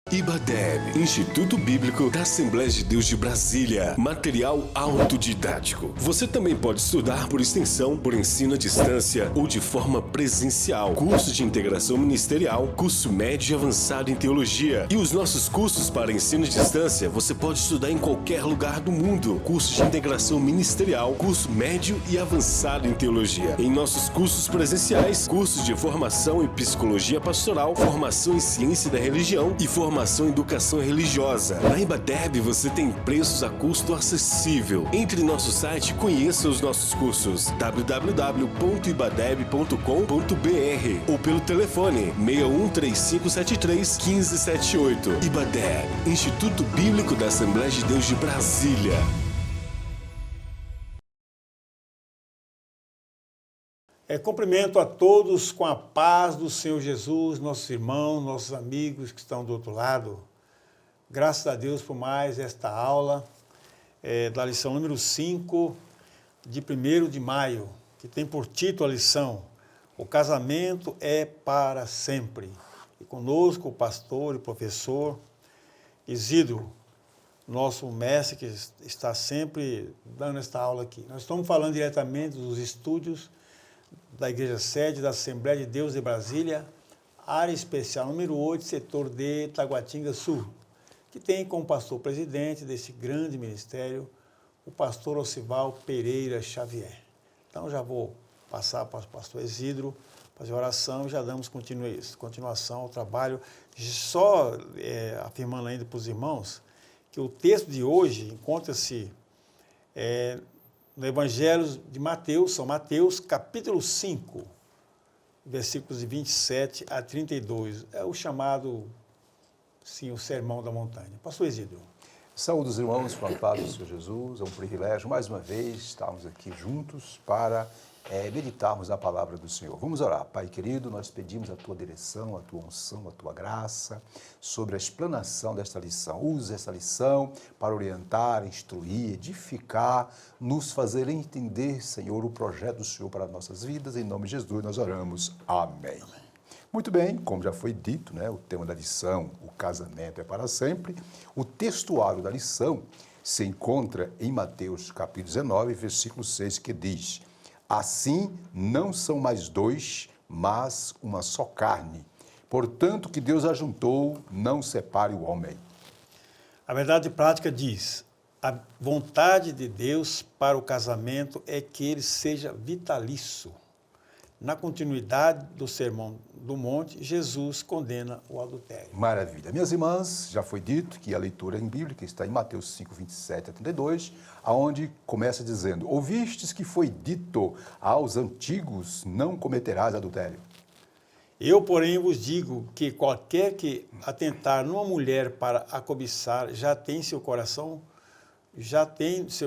IBADEB, Instituto Bíblico da Assembleia de Deus de Brasília. Material autodidático. Você também pode estudar por extensão, por ensino à distância ou de forma presencial. Curso de integração ministerial, curso médio e avançado em teologia. E os nossos cursos para ensino à distância, você pode estudar em qualquer lugar do mundo. Curso de integração ministerial, curso médio e avançado em teologia. Em nossos cursos presenciais, cursos de formação em psicologia pastoral, formação em ciência da religião e formação em educação religiosa. Na IBADEB você tem preços a custo acessível. Entre em nosso site e conheça os nossos cursos www.ibadeb.com.br ou pelo telefone 613573-1578. IBADEB, Instituto Bíblico da Assembleia de Deus de Brasília. Cumprimento a todos com a paz do Senhor Jesus, nossos irmãos, nossos amigos que estão do outro lado. Graças a Deus por mais esta aula da lição número 5 de 1º de maio, que tem por título a lição O Casamento é para Sempre. E conosco o pastor e professor Isidro, nosso mestre que está sempre dando esta aula aqui. Nós estamos falando diretamente dos estúdios da Igreja Sede da Assembleia de Deus de Brasília, área especial número 8, setor D, Taguatinga Sul, que tem como pastor presidente desse grande ministério o pastor Osival Pereira Xavier. Então já vou passar para o pastor Isidro, fazer oração e já damos continuação ao trabalho. Só afirmando ainda para os irmãos que o texto de hoje encontra-se no Evangelho de Mateus, São Mateus, capítulo 5, versículos de 27 a 32. É o chamado, sim, o Sermão da Montanha. Pastor Isidro. Saúde os irmãos, com a paz do Senhor Jesus. É um privilégio, mais uma vez, estarmos aqui juntos para meditarmos a palavra do Senhor. Vamos orar. Pai querido, nós pedimos a Tua direção, a Tua unção, a Tua graça sobre a explanação desta lição. Use essa lição para orientar, instruir, edificar, nos fazer entender, Senhor, o projeto do Senhor para as nossas vidas. Em nome de Jesus nós oramos. Amém. Muito bem, como já foi dito, o tema da lição, o casamento é para sempre. O textuário da lição se encontra em Mateus capítulo 19, versículo 6, que diz: assim não são mais dois, mas uma só carne. Portanto, que Deus ajuntou, não separe o homem. A verdade prática diz: a vontade de Deus para o casamento é que ele seja vitalício. Na continuidade do Sermão do Monte, Jesus condena o adultério. Maravilha. Minhas irmãs, já foi dito que a leitura em bíblica está em Mateus 5, 27 a 32, aonde começa dizendo: ouvistes que foi dito aos antigos, não cometerás adultério. Eu, porém, vos digo que qualquer que atentar numa mulher para a cobiçar já tem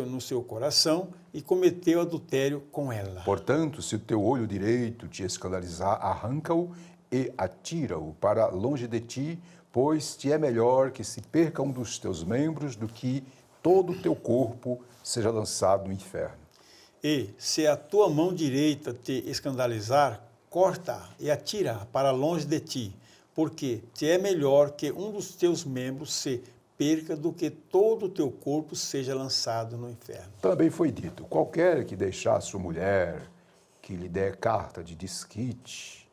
no seu coração e cometeu adultério com ela. Portanto, se o teu olho direito te escandalizar, arranca-o e atira-o para longe de ti, pois te é melhor que se perca um dos teus membros do que todo o teu corpo seja lançado no inferno. E se a tua mão direita te escandalizar, corta e atira para longe de ti, porque te é melhor que um dos teus membros se perca do que todo o teu corpo seja lançado no inferno. Também foi dito: qualquer que deixar sua mulher, que lhe der carta de desquite.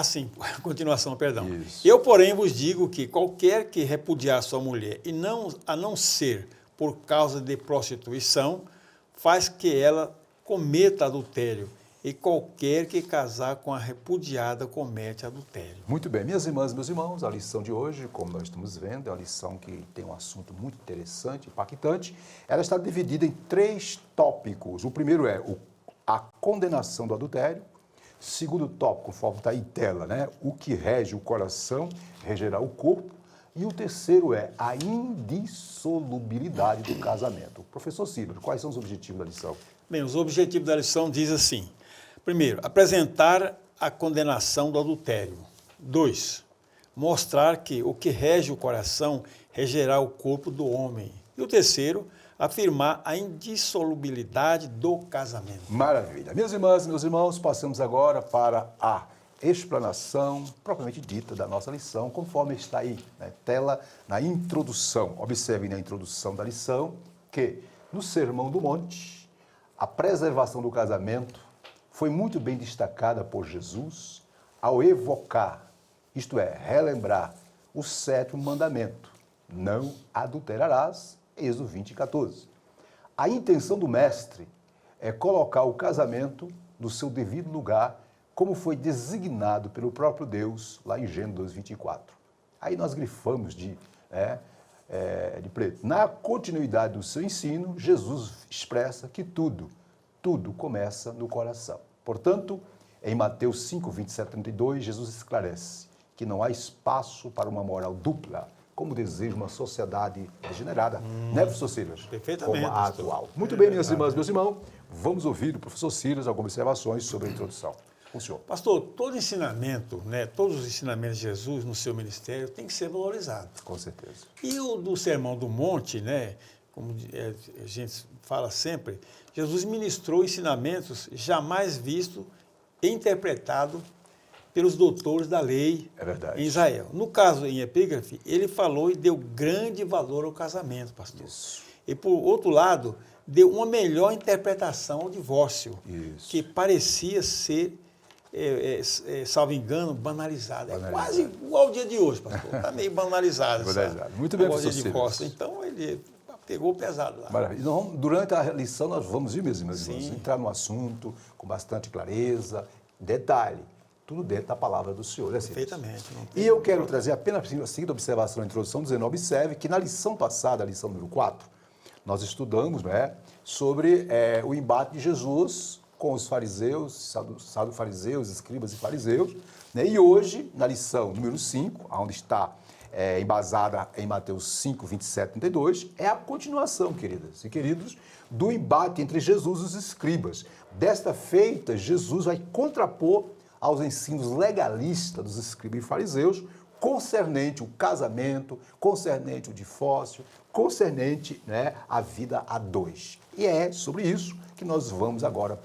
Sim, continuação, perdão. Isso. Eu, porém, vos digo que qualquer que repudiar sua mulher, a não ser por causa de prostituição, faz que ela cometa adultério. E qualquer que casar com a repudiada comete adultério. Muito bem, minhas irmãs e meus irmãos, a lição de hoje, como nós estamos vendo, é uma lição que tem um assunto muito interessante, impactante. Ela está dividida em 3 tópicos. O primeiro é a condenação do adultério. Segundo tópico, conforme está em tela, o que rege o coração, regerá o corpo. E o terceiro é a indissolubilidade do casamento. Professor Silvio, quais são os objetivos da lição? Bem, os objetivos da lição diz assim: primeiro, apresentar a condenação do adultério. 2, mostrar que o que rege o coração regerá o corpo do homem. E o terceiro, afirmar a indissolubilidade do casamento. Maravilha. Minhas irmãs e meus irmãos, passamos agora para a explanação propriamente dita da nossa lição, conforme está aí na tela, na introdução. Observe na introdução da lição que, no Sermão do Monte, a preservação do casamento foi muito bem destacada por Jesus ao evocar, isto é, relembrar o 7º mandamento: não adulterarás, Êxodo 20:14. A intenção do mestre é colocar o casamento no seu devido lugar, como foi designado pelo próprio Deus lá em Gênesis 2:24. Aí nós grifamos de preto. Na continuidade do seu ensino, Jesus expressa que tudo começa no coração. Portanto, em Mateus 5:27-32, Jesus esclarece que não há espaço para uma moral dupla, como deseja uma sociedade degenerada, né, professor Silas? Perfeitamente. Como a atual. Muito bem, minhas irmãs, meus irmãos, vamos ouvir do professor Silas algumas observações sobre a introdução. O senhor. Pastor, todo ensinamento, né, todos os ensinamentos de Jesus no seu ministério tem que ser valorizado. Com certeza. E o do Sermão do Monte, né, como a gente fala sempre, Jesus ministrou ensinamentos jamais vistos e interpretados pelos doutores da lei em Israel. No caso, em Epígrafe, ele falou e deu grande valor ao casamento, pastor. Isso. E, por outro lado, deu uma melhor interpretação ao divórcio, que parecia ser, salvo engano, banalizado. É quase igual ao dia de hoje, pastor. Está meio banalizado. Muito bem, professor Silas. Então, ele pegou pesado lá. Maravilha. Então, durante a lição, nós vamos, meus irmãos, entrar no assunto com bastante clareza, detalhe. Tudo dentro da palavra do Senhor. Perfeitamente. E eu quero trazer apenas a seguinte observação na introdução, dizendo: observe que na lição passada, a lição número 4, nós estudamos sobre o embate de Jesus com os fariseus, saduceu-fariseus, escribas e fariseus. Né? E hoje, na lição número 5, onde está embasada em Mateus 5:27-32, é a continuação, queridas e queridos, do embate entre Jesus e os escribas. Desta feita, Jesus vai contrapor aos ensinos legalistas dos escribas e fariseus, concernente o casamento, concernente o divórcio, concernente a vida a dois. E é sobre isso que nós vamos agora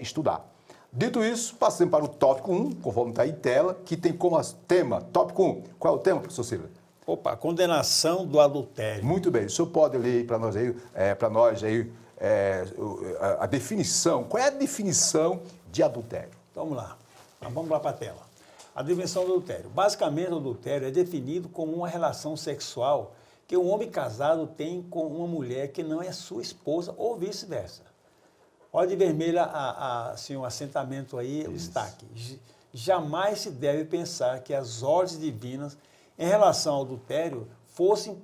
estudar. Dito isso, passemos para o tópico 1, conforme está aí em tela, que tem como tema, tópico 1. Qual é o tema, professor Silva? Opa, condenação do adultério. Muito bem, o senhor pode ler para nós aí, a definição. Qual é a definição de adultério? Então, vamos lá. Vamos lá para a tela. A definição do adultério. Basicamente, o adultério é definido como uma relação sexual que um homem casado tem com uma mulher que não é sua esposa ou vice-versa. Olha de vermelho assim, o assentamento aí, o destaque. Jamais se deve pensar que as ordens divinas em relação ao adultério fossem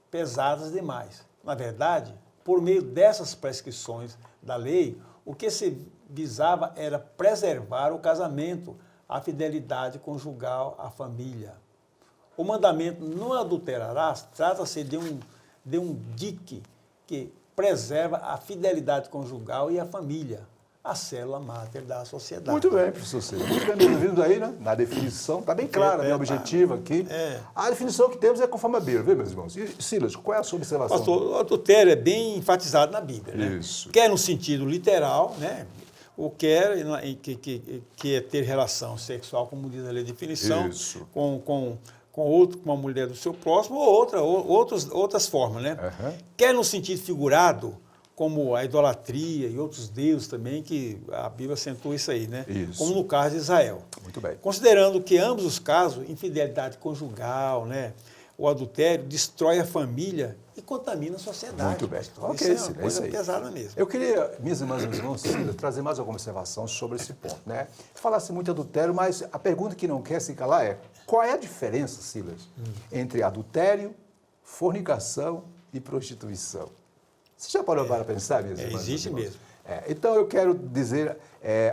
pesadas demais. Na verdade, por meio dessas prescrições da lei, o que se visava era preservar o casamento, a fidelidade conjugal, a família. O mandamento não adulterarás trata-se de um dique que preserva a fidelidade conjugal e a família, a célula máter da sociedade. Muito bem, professor Silva. Muito bem, bem-vindos aí, né? Na definição, está bem clara, o objetivo aqui. A definição que temos é conforme a Bíblia, viu, meus irmãos? E, Silas, qual é a sua observação? Pastor, o adultério é bem enfatizado na Bíblia, né? Isso. Quer no sentido literal, né? Ou quer que é ter relação sexual, como diz a lei de definição, com uma mulher do seu próximo, ou outras formas, né? Quer no sentido figurado, como a idolatria e outros deuses também, que a Bíblia acentua isso aí, né? Como no caso de Israel. Muito bem. Considerando que ambos os casos, infidelidade conjugal, né? O adultério destrói a família e contamina a sociedade. Muito bem. Okay, isso é uma coisa pesada mesmo. Eu queria, minhas irmãs e meus irmãos, trazer mais alguma observação sobre esse ponto, né? Falasse muito de adultério, mas a pergunta que não quer se calar é: qual é a diferença, Silas, entre adultério, fornicação e prostituição? Você já parou para pensar, minhas irmãs? Existe mesmo. Então eu quero dizer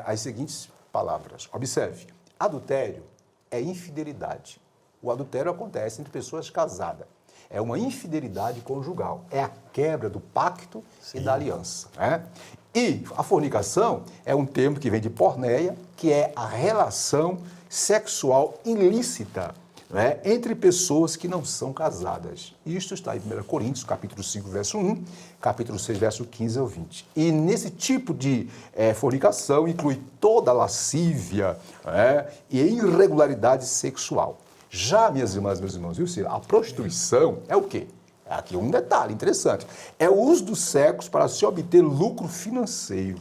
as seguintes palavras. Observe: adultério é infidelidade. O adultério acontece entre pessoas casadas. É uma infidelidade conjugal. É a quebra do pacto e da aliança. Né? E a fornicação é um termo que vem de porneia, que é a relação sexual ilícita né, entre pessoas que não são casadas. Isto está em 1 Coríntios, capítulo 5, verso 1, capítulo 6, verso 15 ao 20. E nesse tipo de fornicação inclui toda a lascívia, e irregularidade sexual. Já, minhas irmãs, meus irmãos, viu, Ciro? A prostituição é o quê? Aqui um detalhe interessante. É o uso do sexo para se obter lucro financeiro.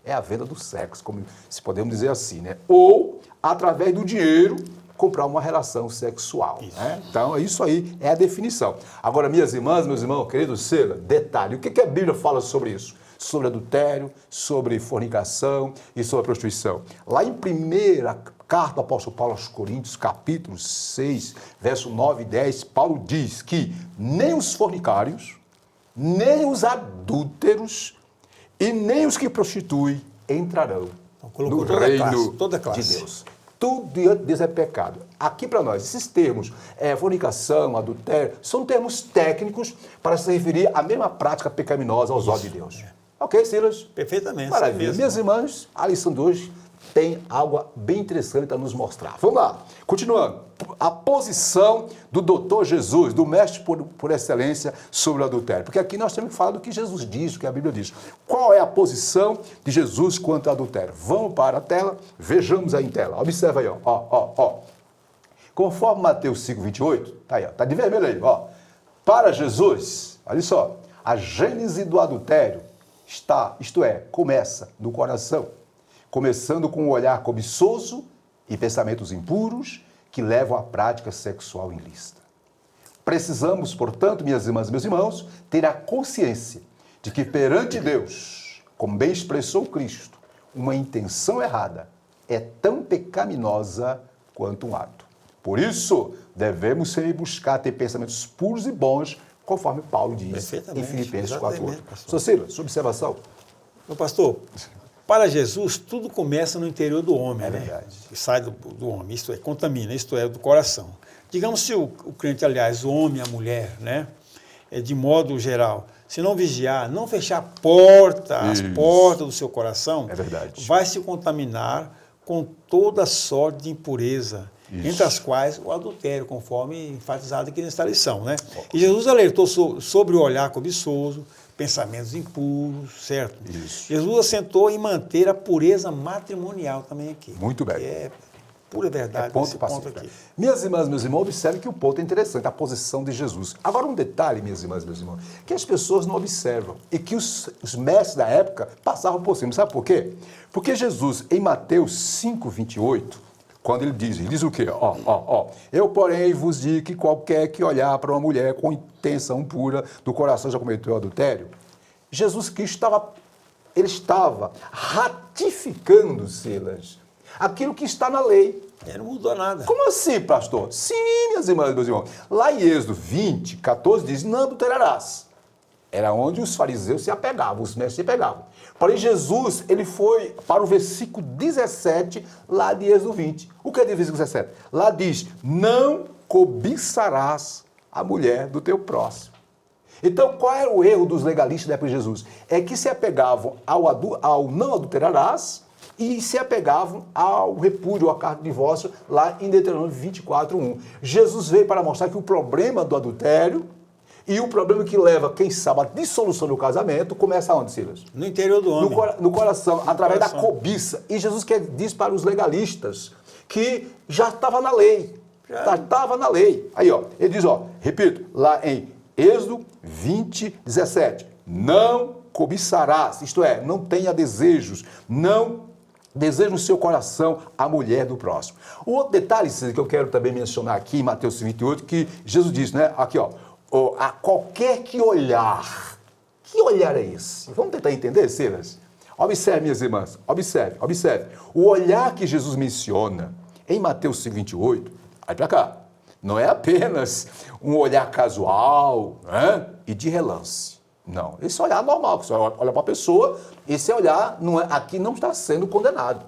É a venda do sexo, como se podemos dizer assim, né? Ou, através do dinheiro, comprar uma relação sexual. Né? Então, isso aí é a definição. Agora, minhas irmãs, meus irmãos, querido Ciro, detalhe, o que a Bíblia fala sobre isso? Sobre adultério, sobre fornicação e sobre a prostituição. Lá em 1ª carta do apóstolo Paulo aos Coríntios, capítulo 6, verso 9 e 10, Paulo diz que nem os fornicários, nem os adúlteros e nem os que prostituem entrarão no reino de Deus. Tudo diante de Deus é pecado. Aqui para nós, esses termos, fornicação, adultério, são termos técnicos para se referir à mesma prática pecaminosa aos olhos de Deus. Ok, Silas? Perfeitamente. Maravilha. Minhas irmãs, a lição de hoje tem algo bem interessante a nos mostrar. Vamos lá. Continuando. A posição do doutor Jesus, do mestre por excelência sobre o adultério. Porque aqui nós temos que falar do que Jesus diz, do que a Bíblia diz. Qual é a posição de Jesus quanto ao adultério? Vamos para a tela, vejamos aí em tela. Observa aí, ó. Conforme Mateus 5, 28, tá aí, ó, tá de vermelho aí, ó. Para Jesus, olha só, a gênese do adultério começa no coração, começando com um olhar cobiçoso e pensamentos impuros que levam à prática sexual ilícita. Precisamos, portanto, minhas irmãs e meus irmãos, ter a consciência de que perante Deus, como bem expressou Cristo, uma intenção errada é tão pecaminosa quanto um ato. Por isso, devemos sempre buscar ter pensamentos puros e bons, conforme Paulo diz em Filipenses 4:8. Sr. Silas, sua observação? Meu pastor, para Jesus, tudo começa no interior do homem, É né? verdade. Sai do homem, isto é, contamina, isto é, do coração. Digamos se o crente, aliás, o homem e a mulher, né? De modo geral, se não vigiar, não fechar as portas do seu coração, É verdade. vai se contaminar com toda sorte de impureza, entre as quais o adultério, conforme enfatizado aqui nesta lição, né? E Jesus alertou sobre o olhar cobiçoso, pensamentos impuros, certo? Isso. Jesus assentou em manter a pureza matrimonial também aqui. Muito bem. Que é pura verdade Ponto esse pacífico. ponto aqui. Minhas irmãs, meus irmãos, observem que o ponto é interessante, a posição de Jesus. Agora, um detalhe, minhas irmãs, meus irmãos, que as pessoas não observam e que os mestres da época passavam por cima. Sabe por quê? Porque Jesus, em Mateus 5, 28, quando ele diz o quê? Eu, porém, vos digo que qualquer que olhar para uma mulher com intenção pura do coração já cometeu adultério. Jesus Cristo estava ratificando, Silas, aquilo que está na lei. Ele não mudou nada. Como assim, pastor? Sim, minhas irmãs e meus irmãos. Lá em Êxodo 20, 14, diz, não adulterarás. Era onde os fariseus se apegavam, os mestres se apegavam. Porém, Jesus, ele foi para o versículo 17, lá de Êxodo 20. O que é de versículo 17? Lá diz, não cobiçarás a mulher do teu próximo. Então, qual era o erro dos legalistas da época de Jesus? É que se apegavam ao não adulterarás e se apegavam ao repúdio, à carta de divórcio, lá em Deuteronômio 24:1. Jesus veio para mostrar que o problema do adultério e o problema que leva, quem sabe, à dissolução do casamento, começa onde, Silas? No interior do homem. No coração, através da cobiça. E Jesus diz para os legalistas que já estava na lei. Já estava na lei. Aí, ele diz, repito, lá em Êxodo 20, 17. Não cobiçarás, isto é, não tenha desejos, não deseje no seu coração a mulher do próximo. O outro detalhe que eu quero também mencionar aqui em Mateus 28, que Jesus diz, né? Aqui, a qualquer que olhar. Que olhar é esse? Vamos tentar entender, Silas? Observe, minhas irmãs, observe. O olhar que Jesus menciona em Mateus 5, 28, aí para cá, não é apenas um olhar casual, né? E de relance. Não, esse olhar normal, que você olha para a pessoa, esse olhar aqui não está sendo condenado.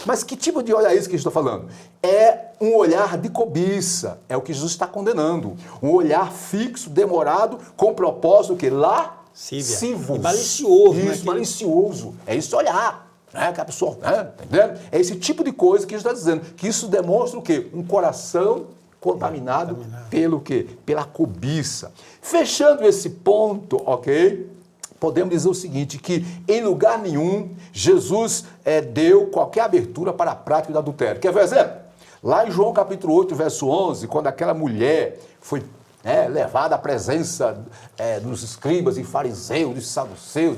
Mas que tipo de olhar é esse que eu estou falando? É um olhar de cobiça, é o que Jesus está condenando. Um olhar fixo, demorado, com propósito que lascivo. E malicioso. Isso, malicioso. É esse olhar. Né? Que a pessoa, tá entendendo? É esse tipo de coisa que Jesus está dizendo. Que isso demonstra o quê? Um coração contaminado pelo quê? Pela cobiça. Fechando esse ponto, ok? Podemos dizer o seguinte, que em lugar nenhum Jesus deu qualquer abertura para a prática do adultério. Quer ver um exemplo? Lá em João capítulo 8, verso 11, quando aquela mulher foi levada à presença dos escribas e fariseus, dos saduceus,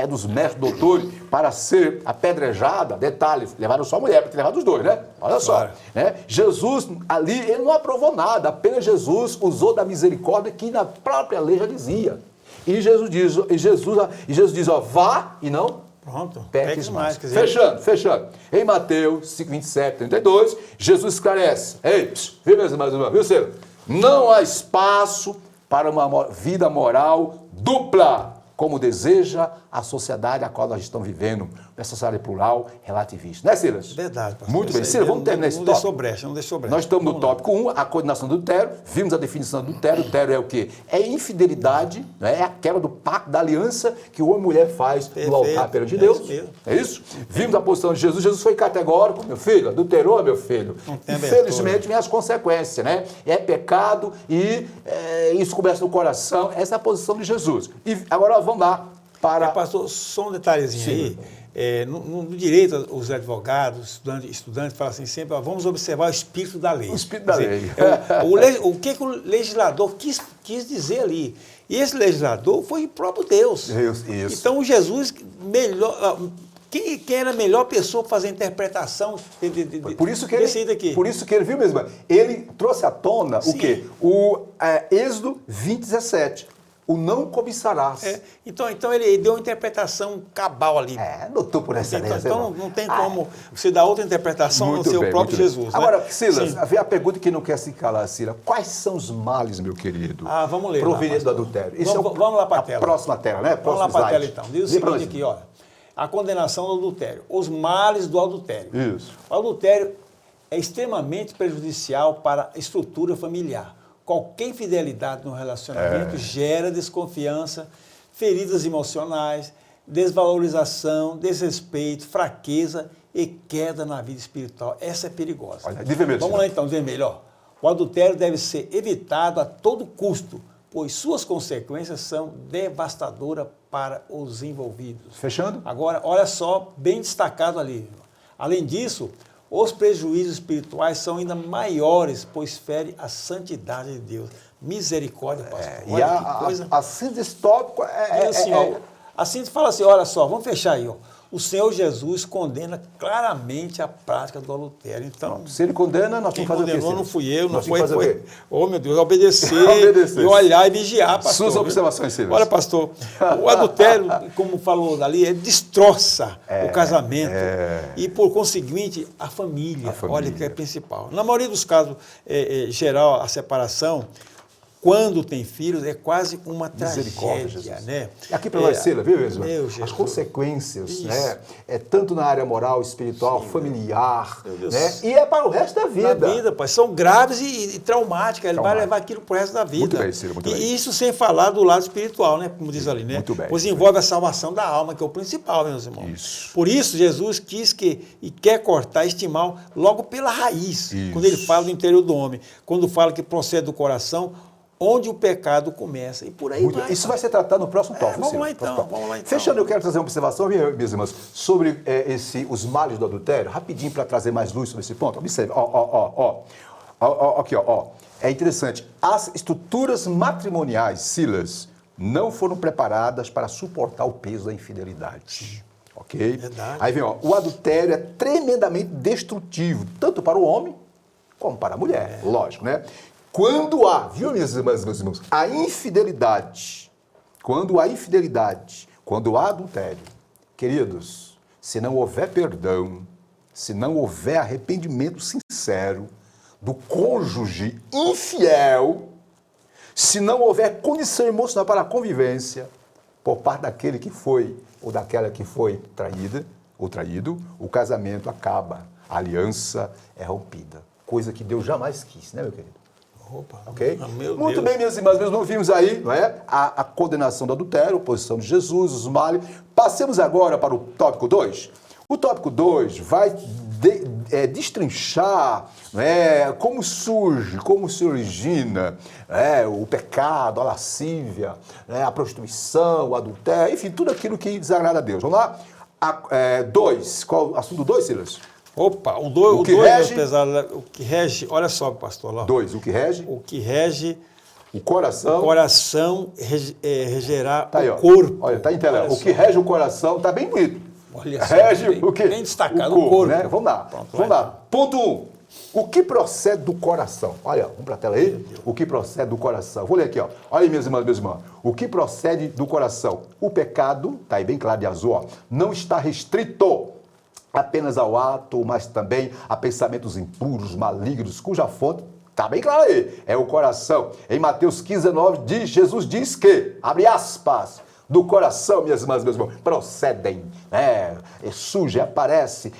dos mestres doutores, para ser apedrejada, detalhe, levaram só a mulher, para ter levado os dois, né? Olha só. Né? Jesus, ali, ele não aprovou nada, apenas Jesus usou da misericórdia que na própria lei já dizia. E Jesus diz, ó, vá e não Pronto, peques mais. Fechando. Em Mateus 5, 27, 32, Jesus esclarece. Ei, viu mesmo mais uma, viu, Ciro? Não há espaço para uma vida moral dupla, como deseja a sociedade a qual nós estamos vivendo, uma sociedade plural, relativista. Né, Silas? Verdade, pastor. Muito bem. Silas, vamos terminar esse tópico. Não deixou brecha. Nós estamos no tópico 1, a condenação do adultério. Vimos a definição do adultério. Adultério é o quê? É infidelidade, é a quebra do pacto, da aliança que o homem e a mulher faz no altar perante Deus. É isso? Vimos a posição de Jesus. Jesus foi categórico. Meu filho, adulterou, meu filho. Infelizmente, vem as consequências, né? É pecado e isso começa no coração. Essa é a posição de Jesus. E agora vamos lá para... Pastor, só um detalhezinho aí. No direito, os advogados, estudantes falam assim sempre, vamos observar o espírito da lei. O espírito da lei. O que o legislador quis dizer ali. E esse legislador foi o próprio Deus. Isso. Então, Jesus, quem era a melhor pessoa para fazer a interpretação por isso que desse item aqui? Por isso que ele, viu mesmo, ele trouxe à tona o quê? Êxodo 20, 17. O não cobiçarás. Então ele deu uma interpretação cabal ali. Notou por excelência. Então não tem como você dar outra interpretação a ser o próprio Jesus. Né? Agora, Silas, vem a pergunta que não quer se calar, Silas. Quais são os males, meu querido? Vamos ler. Provenientes do adultério. Vamos lá para a tela. Próxima tela, né? Vamos lá para a tela, então. Diz o seguinte aqui, olha. A condenação do adultério. Os males do adultério. Isso. O adultério é extremamente prejudicial para a estrutura familiar. Qualquer infidelidade no relacionamento gera desconfiança, feridas emocionais, desvalorização, desrespeito, fraqueza e queda na vida espiritual. Essa é perigosa. Olha, de vermelho. Vamos lá então, de vermelho. O adultério deve ser evitado a todo custo, pois suas consequências são devastadoras para os envolvidos. Fechando? Agora, olha só, bem destacado ali. Além disso, os prejuízos espirituais são ainda maiores, pois fere a santidade de Deus. Misericórdia, pastor. Olha que coisa. Assim desse tópico assim fala assim, olha só, vamos fechar aí, ó. O Senhor Jesus condena claramente a prática do adultério. Então, se ele condena, nós temos que fazer o quê? Condenou não fui eu, não foi. Oh, meu Deus, obedecer e olhar e vigiar, pastor. Suas observações, Silas. Olha, pastor, o adultério, como falou ali, destroça o casamento e, por conseguinte, a família. Olha que é principal. Na maioria dos casos, geral, a separação, quando tem filhos, é quase uma tragédia, né? Aqui para nós, Silas, viu mesmo? As consequências, né? Tanto na área moral, espiritual, familiar, né? E é para o resto da vida. Da vida, pai. São graves e traumáticas. Ele vai levar aquilo para o resto da vida. Muito bem, Silas, muito bem. E isso sem falar do lado espiritual, né? Como diz ali, né? Muito bem. Pois envolve a salvação da alma, que é o principal, meus irmãos. Isso. Por isso, Jesus quis e quer cortar este mal logo pela raiz. Isso. Quando ele fala do interior do homem. Quando fala que procede do coração, onde o pecado começa. E por aí vai. Isso vai ser tratado no próximo tópico. Vamos lá então. Fechando, eu quero trazer uma observação, minhas irmãs, sobre os males do adultério, rapidinho para trazer mais luz sobre esse ponto. Observe, aqui, ó. É interessante. As estruturas matrimoniais, Silas, não foram preparadas para suportar o peso da infidelidade. Ok? Verdade. Aí vem, o adultério é tremendamente destrutivo, tanto para o homem como para a mulher. Lógico, né? Quando há, viu, meus irmãos, a infidelidade, quando há adultério, queridos, se não houver perdão, se não houver arrependimento sincero do cônjuge infiel, se não houver condição emocional para a convivência, por parte daquele que foi ou daquela que foi traída ou traído, o casamento acaba, a aliança é rompida, coisa que Deus jamais quis, né, meu querido? Opa, ok? Muito bem, minhas irmãs, nós vimos aí, não é? A condenação do adultério, a oposição de Jesus, os males. Passemos agora para o tópico 2. O tópico 2 vai destrinchar, né, como surge, como se origina o pecado, a lascívia, né, a prostituição, o adultério, enfim, tudo aquilo que desagrada a Deus. Vamos lá? 2. Qual o assunto 2, Silas? Opa, o que rege, olha só, pastor. Lá. 2, o que rege? O que rege o coração. O coração regerá tá aí, o corpo. Olha, tá em tela. O que rege o coração tá bem bonito. Olha só, rege o quê? Bem destacado o corpo. Né? Vamos lá. Pronto, vamos lá. Ponto 1. O que procede do coração? Olha, vamos para a tela aí. O que procede do coração? Vou ler aqui, ó. Olha aí, meus irmãos, meus irmãos. O que procede do coração? O pecado, tá aí bem claro de azul, ó, não está restrito apenas ao ato, mas também a pensamentos impuros, malignos, cuja fonte, tá bem claro aí, é o coração. Em Mateus 15:19, Jesus diz que, abre aspas, do coração, minhas irmãs, meus irmãos, procedem, surge, aparece,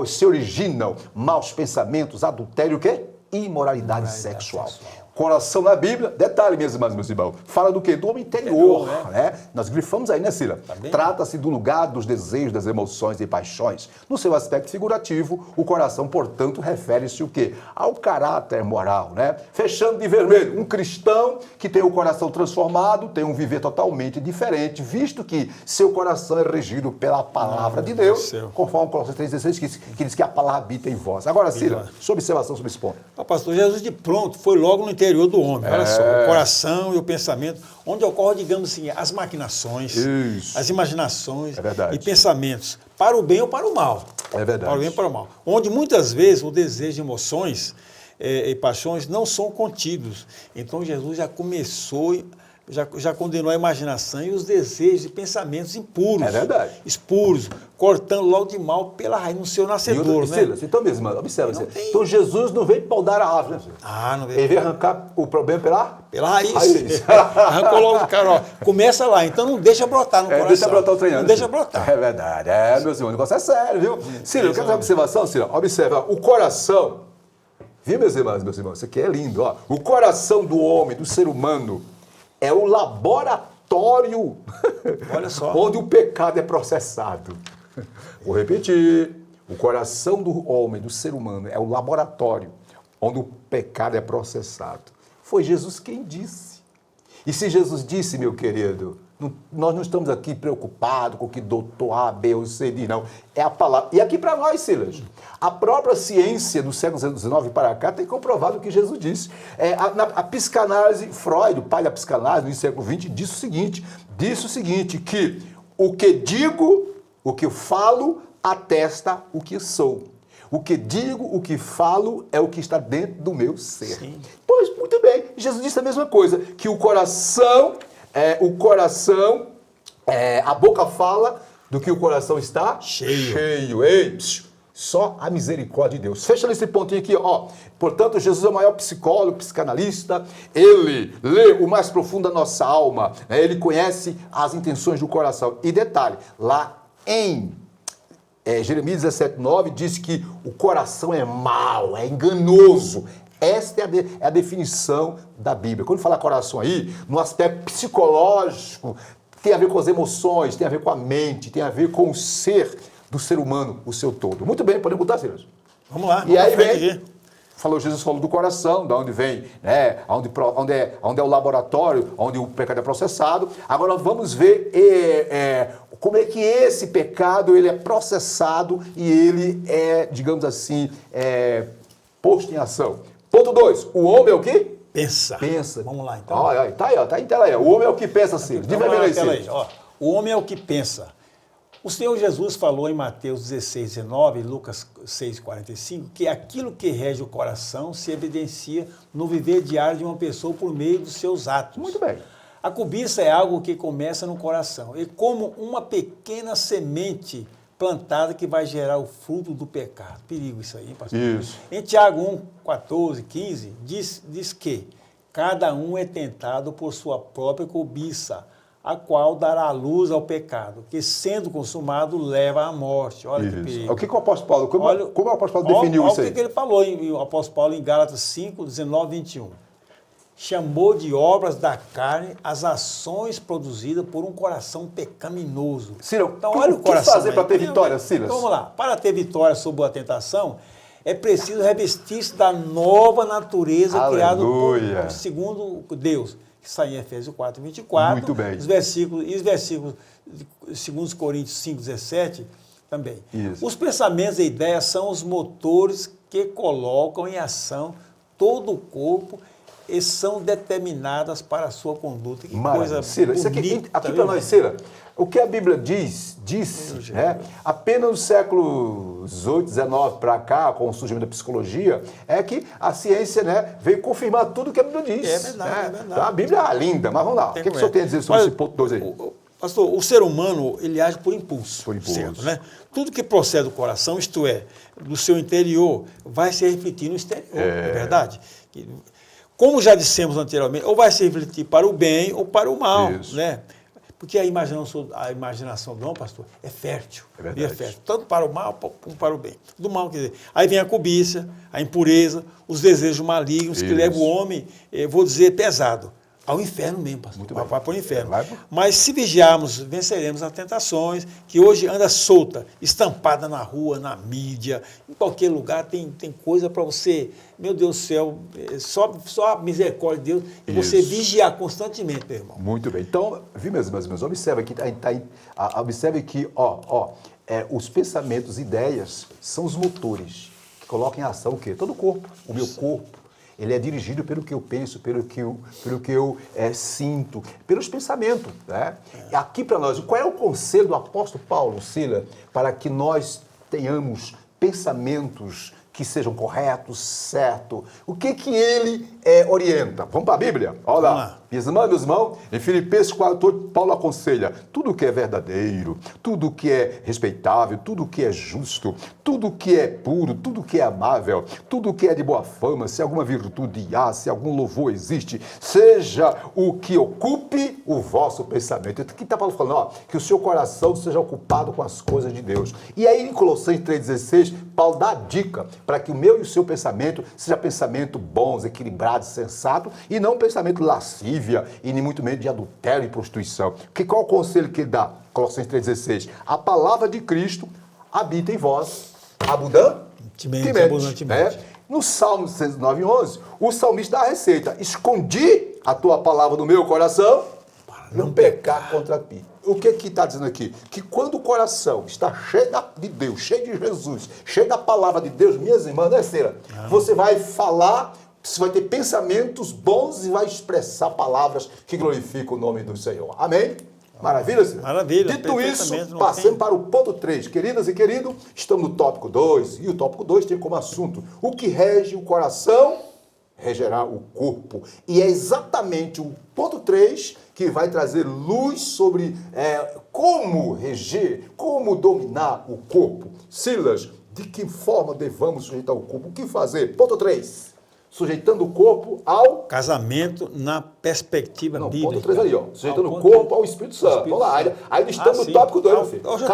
se originam maus pensamentos, adultério, o quê? Imoralidade sexual. Coração na Bíblia, detalhe, minhas irmãs, meus irmãos, fala do quê? Do homem interior, né? Nós grifamos aí, né, Cila? Tá. Trata-se do lugar dos desejos, das emoções e paixões. No seu aspecto figurativo, o coração, portanto, refere-se o quê? Ao caráter moral, né? Fechando de vermelho, um cristão que tem o coração transformado tem um viver totalmente diferente, visto que seu coração é regido pela palavra de Deus, conforme Colossenses 3,16, que diz que a palavra habita em vós. Agora, Cila, sua observação sobre esse ponto. Pastor, Jesus de pronto foi logo no interior do homem, olha só, o coração e o pensamento, onde ocorrem, digamos assim, as maquinações, as imaginações e pensamentos, para o bem ou para o mal. É verdade. Para o bem ou para o mal. Onde muitas vezes o desejo e emoções e paixões não são contidos. Então Jesus já começou, já condenou a imaginação e os desejos e pensamentos impuros. É verdade. Espuros, cortando logo de mal pela raiz no seu nascedor, né? Então mesmo, observa. Então Jesus não veio podar a árvore, né? Não veio. Ele veio arrancar o problema pela raiz. Arrancou logo o cara, ó. Começa lá, então não deixa brotar no coração. Deixa brotar o treinando. Não deixa brotar. É verdade. Meus irmãos, o negócio é sério, viu? Ciro, eu quero fazer uma observação, Ciro. Observa, o coração, viu, meus irmãos, isso aqui é lindo, ó. O coração do homem, do ser humano, é o laboratório olha só, onde o pecado é processado. Vou repetir. O coração do homem, do ser humano, é o laboratório onde o pecado é processado. Foi Jesus quem disse. E se Jesus disse, meu querido, nós não estamos aqui preocupados com o que doutor A, B ou C diz, não. É a palavra. E aqui para nós, Silas, a própria ciência do século XIX para cá tem comprovado o que Jesus disse. A psicanálise, Freud, o pai da psicanálise do século XX, disse o seguinte, que o que digo, o que eu falo, atesta o que sou. O que digo, o que falo, é o que está dentro do meu ser. Sim. Pois, muito bem, Jesus disse a mesma coisa, que o coração, a boca fala do que o coração está cheio. Ei, só a misericórdia de Deus. Fecha nesse pontinho aqui, ó. Portanto, Jesus é o maior psicólogo, psicanalista. Ele lê o mais profundo da nossa alma. Né? Ele conhece as intenções do coração. E detalhe, lá em Jeremias 17:9 diz que o coração é mau, é enganoso. Esta é a definição da Bíblia. Quando fala coração aí, no aspecto psicológico, tem a ver com as emoções, tem a ver com a mente, tem a ver com o ser do ser humano, o seu todo. Muito bem, podemos botar, Silas? Vamos lá. E aí vem, Jesus falou do coração, da onde vem, né? Onde é o laboratório, onde o pecado é processado. Agora vamos ver como é que esse pecado ele é processado e ele é, digamos assim, posto em ação. Ponto 2. O homem é o quê? Pensa. Vamos lá, então. Tá aí, ó, tá em tela aí. O homem é o que pensa, Silas. Diga aí, Silas. O homem é o que pensa. O Senhor Jesus falou em Mateus 16:19, Lucas 6:45, que aquilo que rege o coração se evidencia no viver diário de uma pessoa por meio dos seus atos. Muito bem. A cobiça é algo que começa no coração. É como uma pequena semente plantada que vai gerar o fruto do pecado. Perigo isso aí, pastor. Isso. Em Tiago 1:14-15, diz que cada um é tentado por sua própria cobiça, a qual dará luz ao pecado, que sendo consumado leva à morte. Olha que perigo. O que o apóstolo Paulo, como o apóstolo Paulo definiu isso aí? Olha o que ele falou, o apóstolo Paulo em Gálatas 5:19-21. chamou de obras da carne as ações produzidas por um coração pecaminoso. Ciro, então, olha o coração. O que fazer para ter vitória, Silas? Então, vamos lá. Para ter vitória sobre a tentação, é preciso revestir-se da nova natureza criada segundo Deus. Que está em Efésios 4, 24. Muito bem. Os versículos segundo Coríntios 5, 17 também. Isso. Os pensamentos e ideias são os motores que colocam em ação todo o corpo e são determinadas para a sua conduta. Que coisa Cira, isso aqui para nós, Cira, o que a Bíblia disse, né, apenas no século XVIII, XIX para cá, com o surgimento da psicologia, é que a ciência, né, veio confirmar tudo o que a Bíblia diz. É verdade, né? é verdade. Então, a Bíblia é linda, mas vamos lá. O que o senhor tem a dizer sobre esse ponto 2 aí? Pastor, o ser humano, ele age por impulso. Por impulso. Certo, né? Tudo que procede do coração, isto é, do seu interior, vai se refletir no exterior, não é verdade? Como já dissemos anteriormente, ou vai se refletir para o bem ou para o mal, Isso. né? Porque a imaginação do homem, pastor, é fértil. É verdade. É fértil, tanto para o mal como para o bem. Do mal, quer dizer, aí vem a cobiça, a impureza, os desejos malignos que levam o homem, vou dizer, pesado. Ao inferno mesmo, pastor. Vai para o inferno. Mas se vigiarmos, venceremos as tentações, que hoje anda solta, estampada na rua, na mídia, em qualquer lugar, tem coisa para você, meu Deus do céu, só a misericórdia de Deus, e você vigiar constantemente, meu irmão. Muito bem. Então, viu, meus irmãos, observe que os pensamentos, ideias, são os motores que colocam em ação o quê? Todo o corpo, o meu corpo. Ele é dirigido pelo que eu penso, pelo que eu sinto, pelos pensamentos. Né? Aqui para nós, qual é o conselho do apóstolo Paulo, Sila, para que nós tenhamos pensamentos que sejam corretos, certo? O que ele orienta? Vamos para a Bíblia? Olha lá. Meus irmãos, em Filipenses 4, Paulo aconselha tudo que é verdadeiro, tudo que é respeitável, tudo que é justo, tudo que é puro, tudo que é amável, tudo que é de boa fama, se alguma virtude há, se algum louvor existe, seja o que ocupe o vosso pensamento. Aqui está Paulo falando, ó, que o seu coração seja ocupado com as coisas de Deus. E aí em Colossenses 3,16, Paulo dá a dica para que o meu e o seu pensamento seja pensamento bons, equilibrados, sensato, e não pensamento lascivo, e nem muito menos de adultério e prostituição. Qual é o conselho que ele dá? Colossenses 3,16. A palavra de Cristo habita em vós abundantemente. Né? No Salmo 109,11, o salmista dá a receita. Escondi a tua palavra no meu coração para não pecar contra ti. O que está dizendo aqui? Que quando o coração está cheio de Deus, cheio de Jesus, cheio da palavra de Deus, minhas irmãs, né, Cera? Você vai falar... Você vai ter pensamentos bons e vai expressar palavras que glorificam o nome do Senhor. Amém? Maravilha, senhor? Maravilha. Dito isso, passando para o ponto 3. Queridas e queridos, estamos no tópico 2. E o tópico 2 tem como assunto: o que rege o coração, regerá o corpo. E é exatamente o ponto 3 que vai trazer luz sobre como reger, como dominar o corpo. Silas, de que forma devamos sujeitar o corpo? O que fazer? Ponto 3. Sujeitando o corpo ao... Casamento na perspectiva bíblica. Ponto 3 ali, ó. Sujeitando o corpo ao Espírito Santo. Vamos lá. Aí estamos no tópico 2, meu filho. Eu já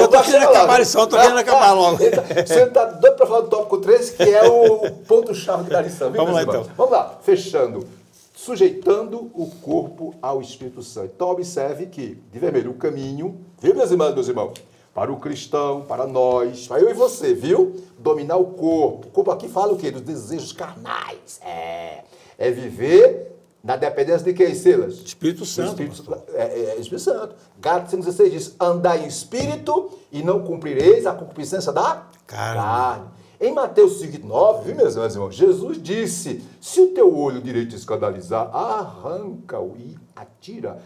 estou querendo acabar a lição, estou querendo acabar logo. Você está doido para falar do tópico 3, que é o ponto-chave da lição. Vamos lá, então. Vamos lá. Fechando. Sujeitando o corpo ao Espírito Santo. Então, observe que, de vermelho, o caminho... Viu, meus irmãos? Para o cristão, para nós, para eu e você, viu? Dominar o corpo. O corpo aqui fala o quê? Dos desejos carnais. É viver na dependência de quem, Silas? Espírito Santo. Espírito Santo. Gálatas 5,16 diz, andai em espírito e não cumprireis a concupiscência da carne. Em Mateus 5,9, viu, meus irmãos? Jesus disse, se o teu olho direito te escandalizar, arranca-o e atira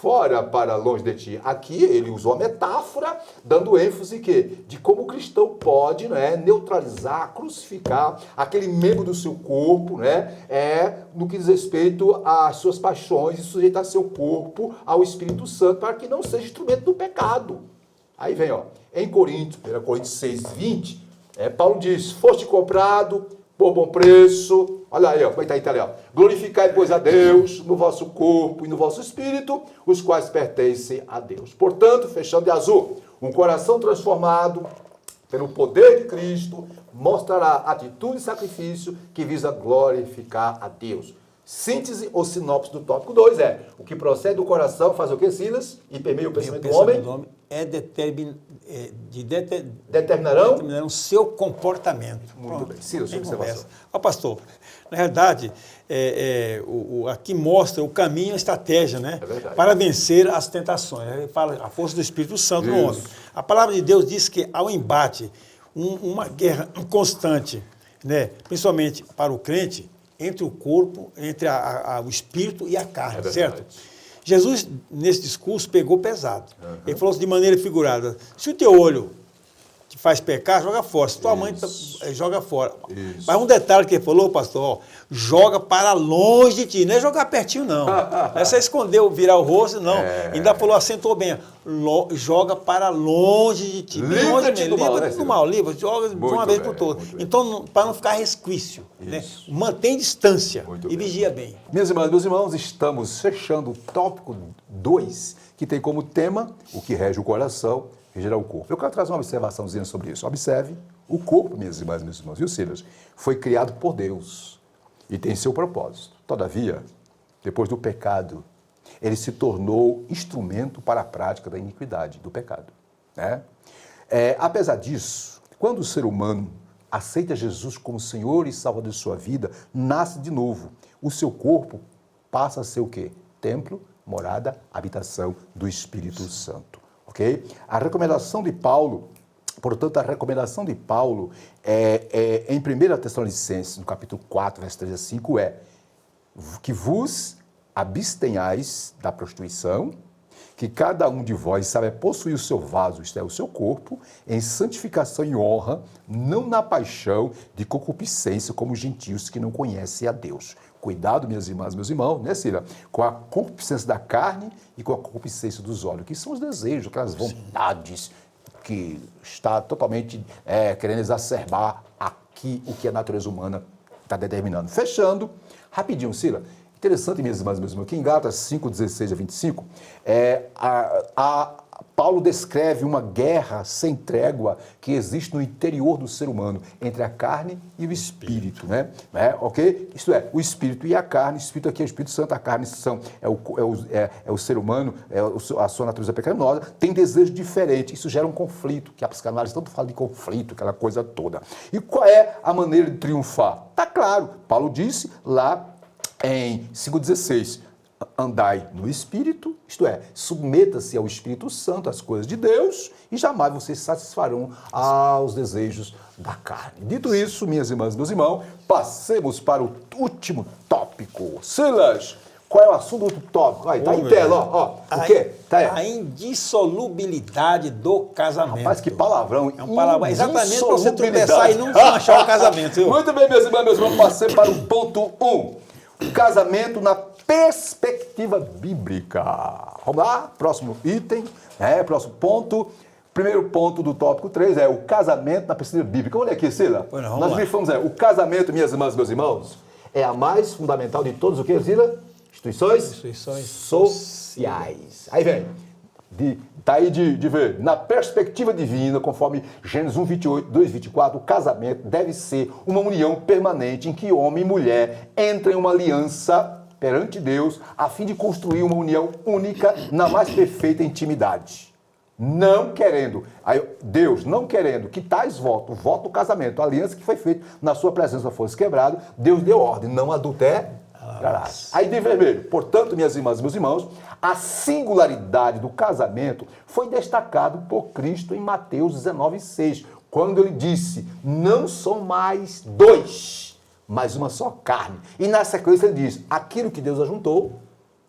fora para longe de ti. Aqui ele usou a metáfora, dando ênfase de como o cristão pode, neutralizar, crucificar aquele membro do seu corpo, no que diz respeito às suas paixões e sujeitar seu corpo ao Espírito Santo para que não seja instrumento do pecado. Aí vem, em Coríntios, 1 Coríntios 6,20, Paulo diz, foste comprado por bom preço. Olha aí, como é que está em italiano. Glorificai, pois, a Deus no vosso corpo e no vosso espírito, os quais pertencem a Deus. Portanto, fechando de azul, um coração transformado pelo poder de Cristo, mostrará atitude e sacrifício que visa glorificar a Deus. Síntese ou sinopse do tópico 2 é: o que procede do coração faz o que, Silas? E permeia o pensamento do homem? Determinarão seu comportamento. Muito bem. Silas, sua observação. Ó, pastor, na realidade, aqui mostra o caminho e a estratégia, né? Para vencer as tentações. Ele fala a força do Espírito Santo no homem. A palavra de Deus diz que há um embate, uma guerra constante, né? Principalmente para o crente, entre o corpo, entre o espírito e a carne, certo? Jesus, nesse discurso, pegou pesado. Ele falou de maneira figurada: se o teu olho te faz pecar, joga fora. Se tua mãe joga fora. Isso. Mas um detalhe que ele falou, pastor, ó, joga para longe de ti. Não é jogar pertinho, não. Não é só esconder, virar o rosto, não. Ainda falou, acentuou bem. Joga para longe de ti. Livra-te do mal, né, do mal. Joga de uma vez por todas. Então, para não ficar resquício, né? Mantém distância e vigia bem. Minhas irmãs, meus irmãos, estamos fechando o tópico 2, que tem como tema o que rege o coração, regerá o corpo. Eu quero trazer uma observaçãozinha sobre isso. Observe, o corpo, minhas irmãs, meus irmãos, viu, Silas? Foi criado por Deus e tem seu propósito. Todavia, depois do pecado, ele se tornou instrumento para a prática da iniquidade, do pecado, né? Apesar disso, quando o ser humano aceita Jesus como Senhor e Salvador de sua vida, nasce de novo. O seu corpo passa a ser o quê? Templo, morada, habitação do Espírito Santo. Okay? A recomendação de Paulo, portanto, em 1 Tessalonicenses, no capítulo 4, verso 3 a 5, é que vos abstenhais da prostituição, que cada um de vós saiba possuir o seu vaso, isto é, o seu corpo, em santificação e honra, não na paixão de concupiscência, como os gentios que não conhecem a Deus. Cuidado, minhas irmãs, meus irmãos, né, Cira? Com a concupiscência da carne e com a concupiscência dos olhos, que são os desejos, aquelas vontades que está totalmente querendo exacerbar aqui o que a natureza humana está determinando. Fechando, rapidinho, Cira. Interessante, minhas irmãs, meus irmãos, que em Gálatas 5, 16 a 25, Paulo descreve uma guerra sem trégua que existe no interior do ser humano, entre a carne e o espírito, né? Ok? Isto é, o espírito e a carne, o espírito aqui é o Espírito Santo, a carne é o ser humano, a sua natureza pecaminosa, tem desejo diferente, isso gera um conflito, que a psicanálise tanto fala de conflito, aquela coisa toda. E qual é a maneira de triunfar? Tá claro, Paulo disse lá em 5,16, andai no Espírito, isto é, submeta-se ao Espírito Santo, às coisas de Deus, e jamais vocês satisfarão aos desejos da carne. Dito isso, minhas irmãs, meus irmãos, passemos para o último tópico. Silas, qual é o assunto do tópico? Aí, tá em tela, ó. O quê? Tá a indissolubilidade do casamento. Rapaz, que palavrão. É um palavrão. Exatamente para você tropeçar e não achar o casamento. Viu? Muito bem, minhas irmãs, meus irmãos, passei para o ponto 1. O casamento na perspectiva bíblica. Vamos lá? Próximo item, próximo ponto. Primeiro ponto do tópico 3 é o casamento na perspectiva bíblica. Olha aqui, Sila. Nós grifamos o casamento, minhas irmãs, meus irmãos, é a mais fundamental de todos o que, Sila? Instituições sociais. Aí vem. Está aí de ver, na perspectiva divina, conforme Gênesis 1, 28, 2, 24, o casamento deve ser uma união permanente em que homem e mulher entrem em uma aliança perante Deus, a fim de construir uma união única na mais perfeita intimidade. Deus não querendo que tais votos, o voto do casamento, a aliança que foi feita na sua presença fosse quebrado, Deus deu ordem, não adulterarás. Aí de vermelho, portanto, minhas irmãs e meus irmãos, a singularidade do casamento foi destacado por Cristo em Mateus 19,6, quando ele disse, não são mais dois, mas uma só carne. E na sequência ele diz, aquilo que Deus ajuntou,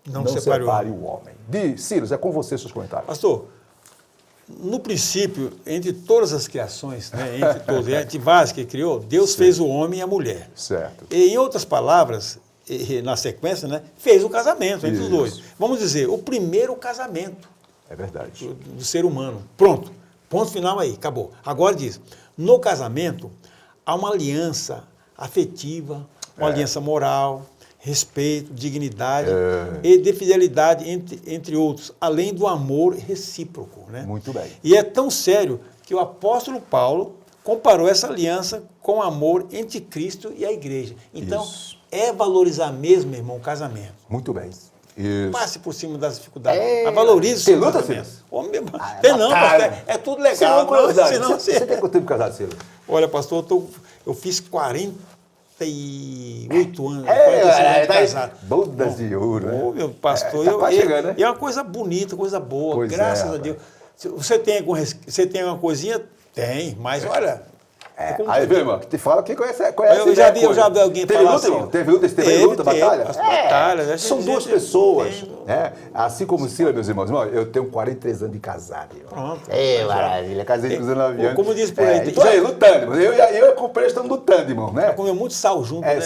não separe o homem. Silas, é com você seus comentários. Pastor, no princípio, entre todas as criações, entre várias que criou, Deus fez o homem e a mulher. Certo. E, em outras palavras, na sequência, fez o casamento entre os dois. Vamos dizer, o primeiro casamento. É verdade. Do ser humano. Pronto. Ponto final aí, acabou. Agora diz, no casamento há uma aliança afetiva, uma aliança moral, respeito, dignidade e de fidelidade, entre outros, além do amor recíproco. Né? Muito bem. E é tão sério que o apóstolo Paulo comparou essa aliança com o amor entre Cristo e a igreja. Então, Isso. é valorizar mesmo, meu irmão, o casamento. Muito bem. Isso. Passe por cima das dificuldades. Mas valorize o Tem seu luta, casamento. Silas? Homem, meu irmão. É Tem não, batalha. pastor. É tudo Senão, legal. curiosidade, Senão, você tem quanto tempo casado, Silas? Olha, pastor, eu fiz 48 anos, 45 É, anos de casado. bodas de ouro, né? Ô, meu pastor, Tá quase chegando, né? e é uma coisa bonita, coisa boa, Pois é, graças a rapaz. Deus. Você tem alguma coisinha? Tem, mas olha... como Aí, que- viu, irmão? Que te fala que conhece Eu já vi alguém Teve falar luta, assim, irmão? Teve luta, teve luta, batalha? pastor, batalha. A São gente- duas pessoas, tem- né? Assim como o Silas, meus irmãos. Irmão, eu tenho 43 anos de casado, irmão. Pronto. É, maravilha. Casei com 19 anos. Como diz por aí, Então aí, lutando, irmão. Eu e a companheira estamos lutando, irmão, né? Já comeu muito sal junto, É, né,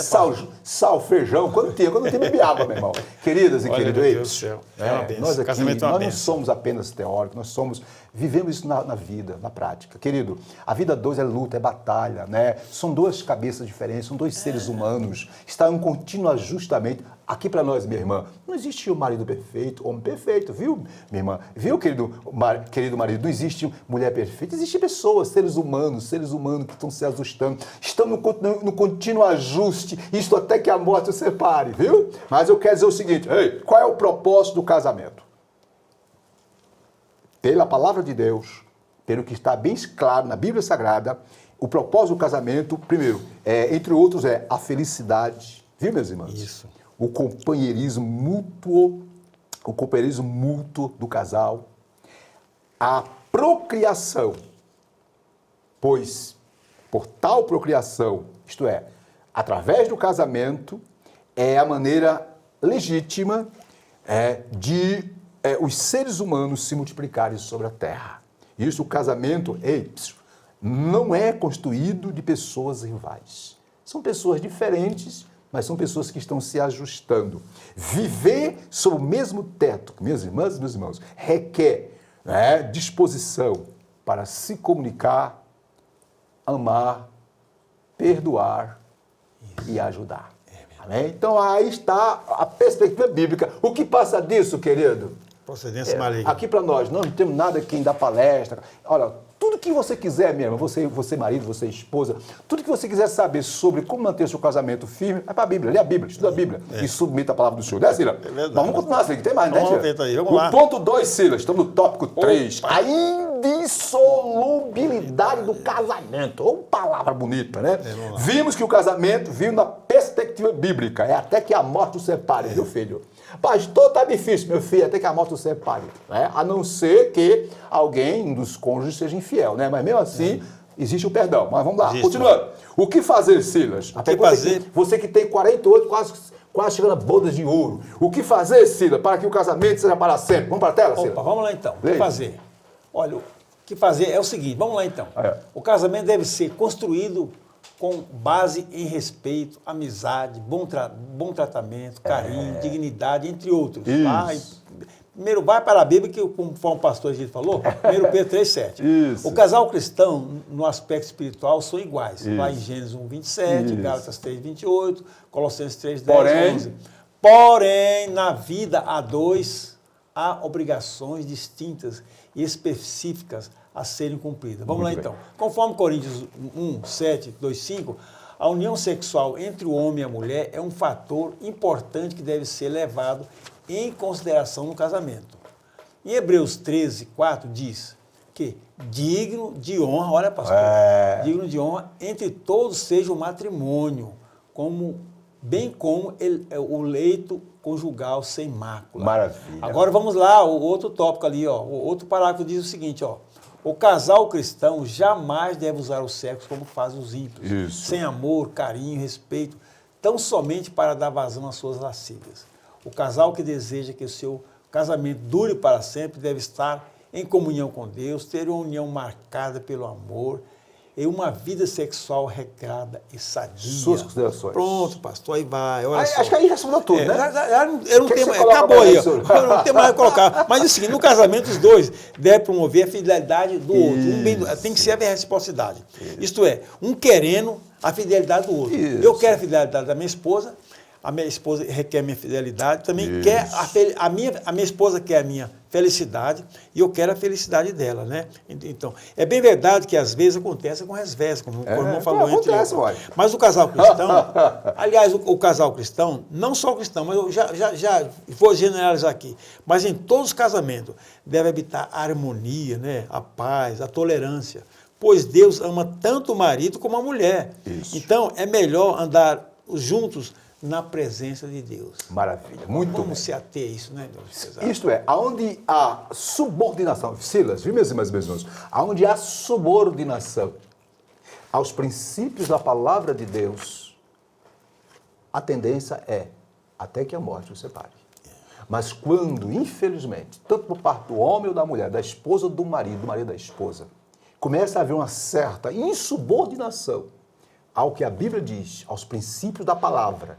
sal, feijão, quando tinha bebiaba, meu irmão. Queridas e Olha, queridos, meu ei, Deus do céu, é uma bênção. nós aqui, Casamento é uma nós não bênção. somos apenas teóricos, vivemos isso na vida, na prática. Querido, a vida dois é luta, é batalha, né? São duas cabeças diferentes, são dois seres humanos, está em um contínuo ajustamento. Aqui para nós, minha irmã, não existe o marido perfeito, homem perfeito, viu, minha irmã? Viu, querido marido? Não existe mulher perfeita, existem pessoas, seres humanos que estão se ajustando, estão no contínuo ajuste, isto até que a morte os separe, viu? Mas eu quero dizer o seguinte, ei, qual é o propósito do casamento? Pela palavra de Deus, pelo que está bem claro na Bíblia Sagrada, o propósito do casamento, primeiro, entre outros, é a felicidade, viu, meus irmãos? Isso. O companheirismo mútuo do casal, a procriação, pois por tal procriação, isto é, através do casamento, é a maneira legítima de os seres humanos se multiplicarem sobre a terra. Isso, o casamento, não é construído de pessoas rivais. São pessoas diferentes, mas são pessoas que estão se ajustando. Viver sob o mesmo teto, minhas irmãs e meus irmãos, requer disposição para se comunicar, amar, perdoar e ajudar. Amém? Então aí está a perspectiva bíblica. O que passa disso, querido? Procedência maligna. Aqui para nós, não temos nada quem dá palestra. Olha, tudo que você quiser, minha irmã, você marido, você esposa, tudo que você quiser saber sobre como manter seu casamento firme, vai para a Bíblia, lê a Bíblia, estuda a Bíblia e submeta a palavra do Senhor. Né, Silas? É verdade. Mas vamos continuar, Silas, que tem mais, né, Vamos Silas? ver aí, vamos lá. O ponto 2, Silas, estamos no tópico 3. A indissolubilidade do casamento. Ô, palavra bonita, né? Vimos que o casamento, vindo na perspectiva bíblica, é até que a morte o separe, meu filho. Pastor, tá difícil, meu filho, até que a morte o separe. Né? A não ser que alguém, um dos cônjuges, seja infiel, né? Mas mesmo assim, existe o perdão. Mas vamos lá, Existe. continuando. O que fazer, Silas? Até você que tem 48, quase chegando a bodas de ouro. O que fazer, Silas, para que o casamento seja para sempre? Vamos para a tela, Silas? Opa, vamos lá então. O que Leia. fazer? Olha, o que fazer é o seguinte, vamos lá então. É. O casamento deve ser construído com base em respeito, amizade, bom tratamento, carinho, dignidade, entre outros. Isso. Tá? Primeiro, vai para a Bíblia, que conforme o pastor Egito falou, 1 Pedro 3,7. Isso. O casal cristão, no aspecto espiritual, são iguais. Isso. Lá em Gênesis 1,27, Isso. Gálatas 3,28, Colossenses 3,10, Porém- 11. Porém, na vida há obrigações distintas e específicas a serem cumpridas. Vamos Muito lá bem. então. Conforme Coríntios 1, 7, 2, 5, a união sexual entre o homem e a mulher é um fator importante que deve ser levado em consideração no casamento. Em Hebreus 13, 4 diz que digno de honra, olha pastor, digno de honra entre todos seja o matrimônio, bem como o leito conjugal sem mácula. Maravilha. Agora vamos lá, o outro tópico ali, ó, o outro parágrafo diz o seguinte, ó, o casal cristão jamais deve usar o sexo como fazem os ímpios, Isso. sem amor, carinho, respeito, tão somente para dar vazão às suas lascívias. O casal que deseja que o seu casamento dure para sempre deve estar em comunhão com Deus, ter uma união marcada pelo amor e uma vida sexual regrada e sadia. Suas considerações. Pronto, pastor, aí vai, olha só. Acho que aí respondeu tudo, né? Eu não Que tenho você mais, coloca acabou mais, aí, ó. senhor? Eu não tenho mais o que colocar. Mas assim, no casamento os dois devem promover a fidelidade do outro. Tem que ser a reciprocidade. Isto é, um querendo a fidelidade do outro. Isso. Eu quero a fidelidade da minha esposa, a minha esposa requer minha fidelidade, também quer a minha esposa quer a minha felicidade e eu quero a felicidade dela, né? Então, é bem verdade que às vezes acontece com revés, como o irmão falou acontece, mas o casal cristão, aliás, o casal cristão, não só o cristão, mas eu já vou generalizar aqui, mas em todos os casamentos deve habitar a harmonia, né? A paz, a tolerância, pois Deus ama tanto o marido como a mulher. Isso. Então, é melhor andar juntos na presença de Deus. Maravilha, muito bem. Vamos se ater a isso, né, Deus? Isto é, aonde há subordinação, Silas, viu, meus irmãos, aonde há subordinação aos princípios da palavra de Deus, a tendência é até que a morte os separe. Mas quando, infelizmente, tanto por parte do homem ou da mulher, da esposa ou do marido da esposa, começa a haver uma certa insubordinação ao que a Bíblia diz, aos princípios da palavra,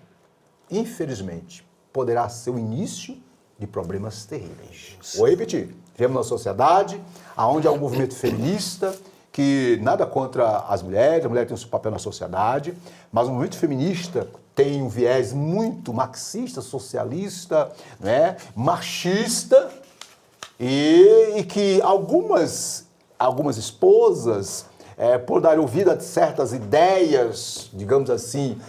infelizmente, poderá ser o início de problemas terríveis. Vou repetir. Vivemos numa sociedade onde há um movimento feminista que nada contra as mulheres, a mulher tem o seu papel na sociedade, mas o movimento feminista tem um viés muito marxista, socialista, né, machista, e que algumas esposas, por dar ouvido a certas ideias, digamos assim,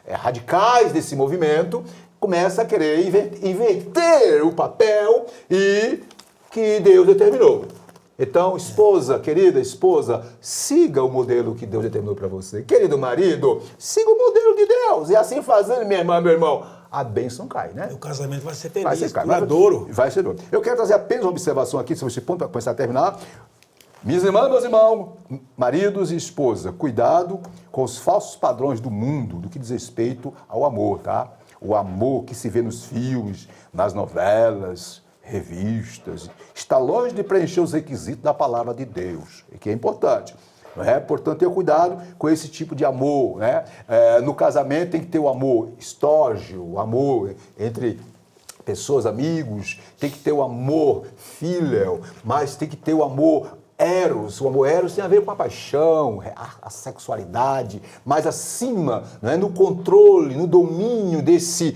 radicais desse movimento, começa a querer inverter o papel e que Deus determinou. Então, esposa, querida esposa, siga o modelo que Deus determinou para você. Querido marido, siga o modelo de Deus. E assim fazendo, minha irmã, meu irmão, a bênção cai, né? O casamento vai ser feliz, vai ser duradouro. Vai ser duradouro. Eu quero trazer apenas uma observação aqui sobre esse ponto, para começar a terminar. Minhas irmãs, meus irmãos, maridos e esposa, cuidado com os falsos padrões do mundo, do que diz respeito ao amor, tá? O amor que se vê nos filmes, nas novelas, revistas, está longe de preencher os requisitos da palavra de Deus, que é importante. Não é? Portanto, tenha cuidado com esse tipo de amor. Né? No casamento tem que ter o amor estógio, o amor entre pessoas, amigos, tem que ter o amor filial, mas tem que ter o amor eros. O amor eros tem a ver com a paixão, a sexualidade, mas acima, né, no controle, no domínio desse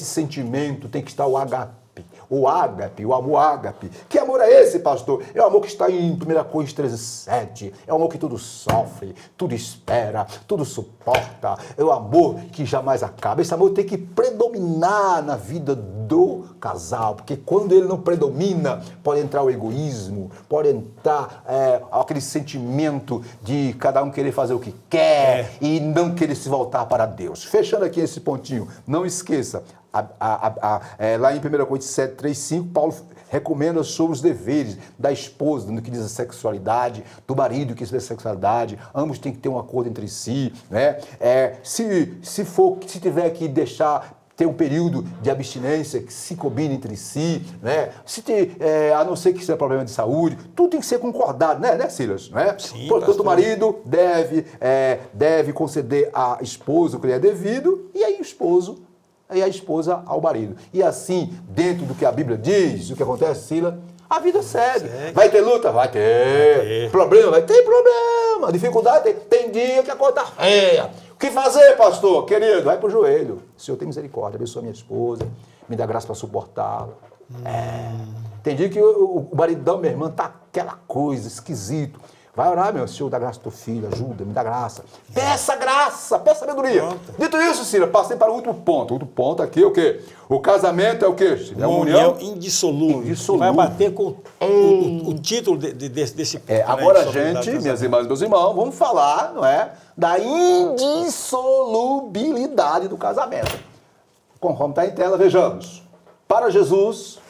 sentimento tem que estar o agape. O ágape, o amor ágape. Que amor é esse, pastor? É o amor que está em 1 Coríntios 13:7. É o amor que tudo sofre, tudo espera, tudo suporta. É o amor que jamais acaba. Esse amor tem que predominar na vida do casal, porque quando ele não predomina, pode entrar o egoísmo, pode entrar aquele sentimento de cada um querer fazer o que quer e não querer se voltar para Deus. Fechando aqui esse pontinho, não esqueça, lá em 1 Coríntios 7:3-5, Paulo recomenda sobre os deveres da esposa, no que diz a sexualidade, do marido que diz a sexualidade, ambos têm que ter um acordo entre si, né? Se tiver que ter um período de abstinência que se combine entre si, né? A não ser que seja problema de saúde, tudo tem que ser concordado, né Silas? Né? Sim, portanto, o marido deve conceder à esposa o que lhe é devido e aí a esposa ao marido. E assim, dentro do que a Bíblia diz, o que acontece, Silas, a vida segue. Vai ter luta? Vai ter. Problema? Vai ter problema. Dificuldade? Tem dia que a coisa tá feia. O que fazer, pastor? Querido, vai pro joelho. Senhor, tem misericórdia, abençoa minha esposa, me dá graça para suportá-la. Tem dia que o maridão, minha irmã, tá aquela coisa, esquisito. Vai orar, meu Senhor, dá graça ao teu filho, ajuda, me dá graça. Peça graça, peça sabedoria. Pronto. Dito isso, Cira, passei para o último ponto. O último ponto aqui é o quê? O casamento é o quê? É uma união indissolúvel. Vai bater com o título desse ponto. Agora, gente, minhas irmãs e meus irmãos, vamos falar, não é, da indissolubilidade do casamento. Conforme está em tela, vejamos. Para Jesus,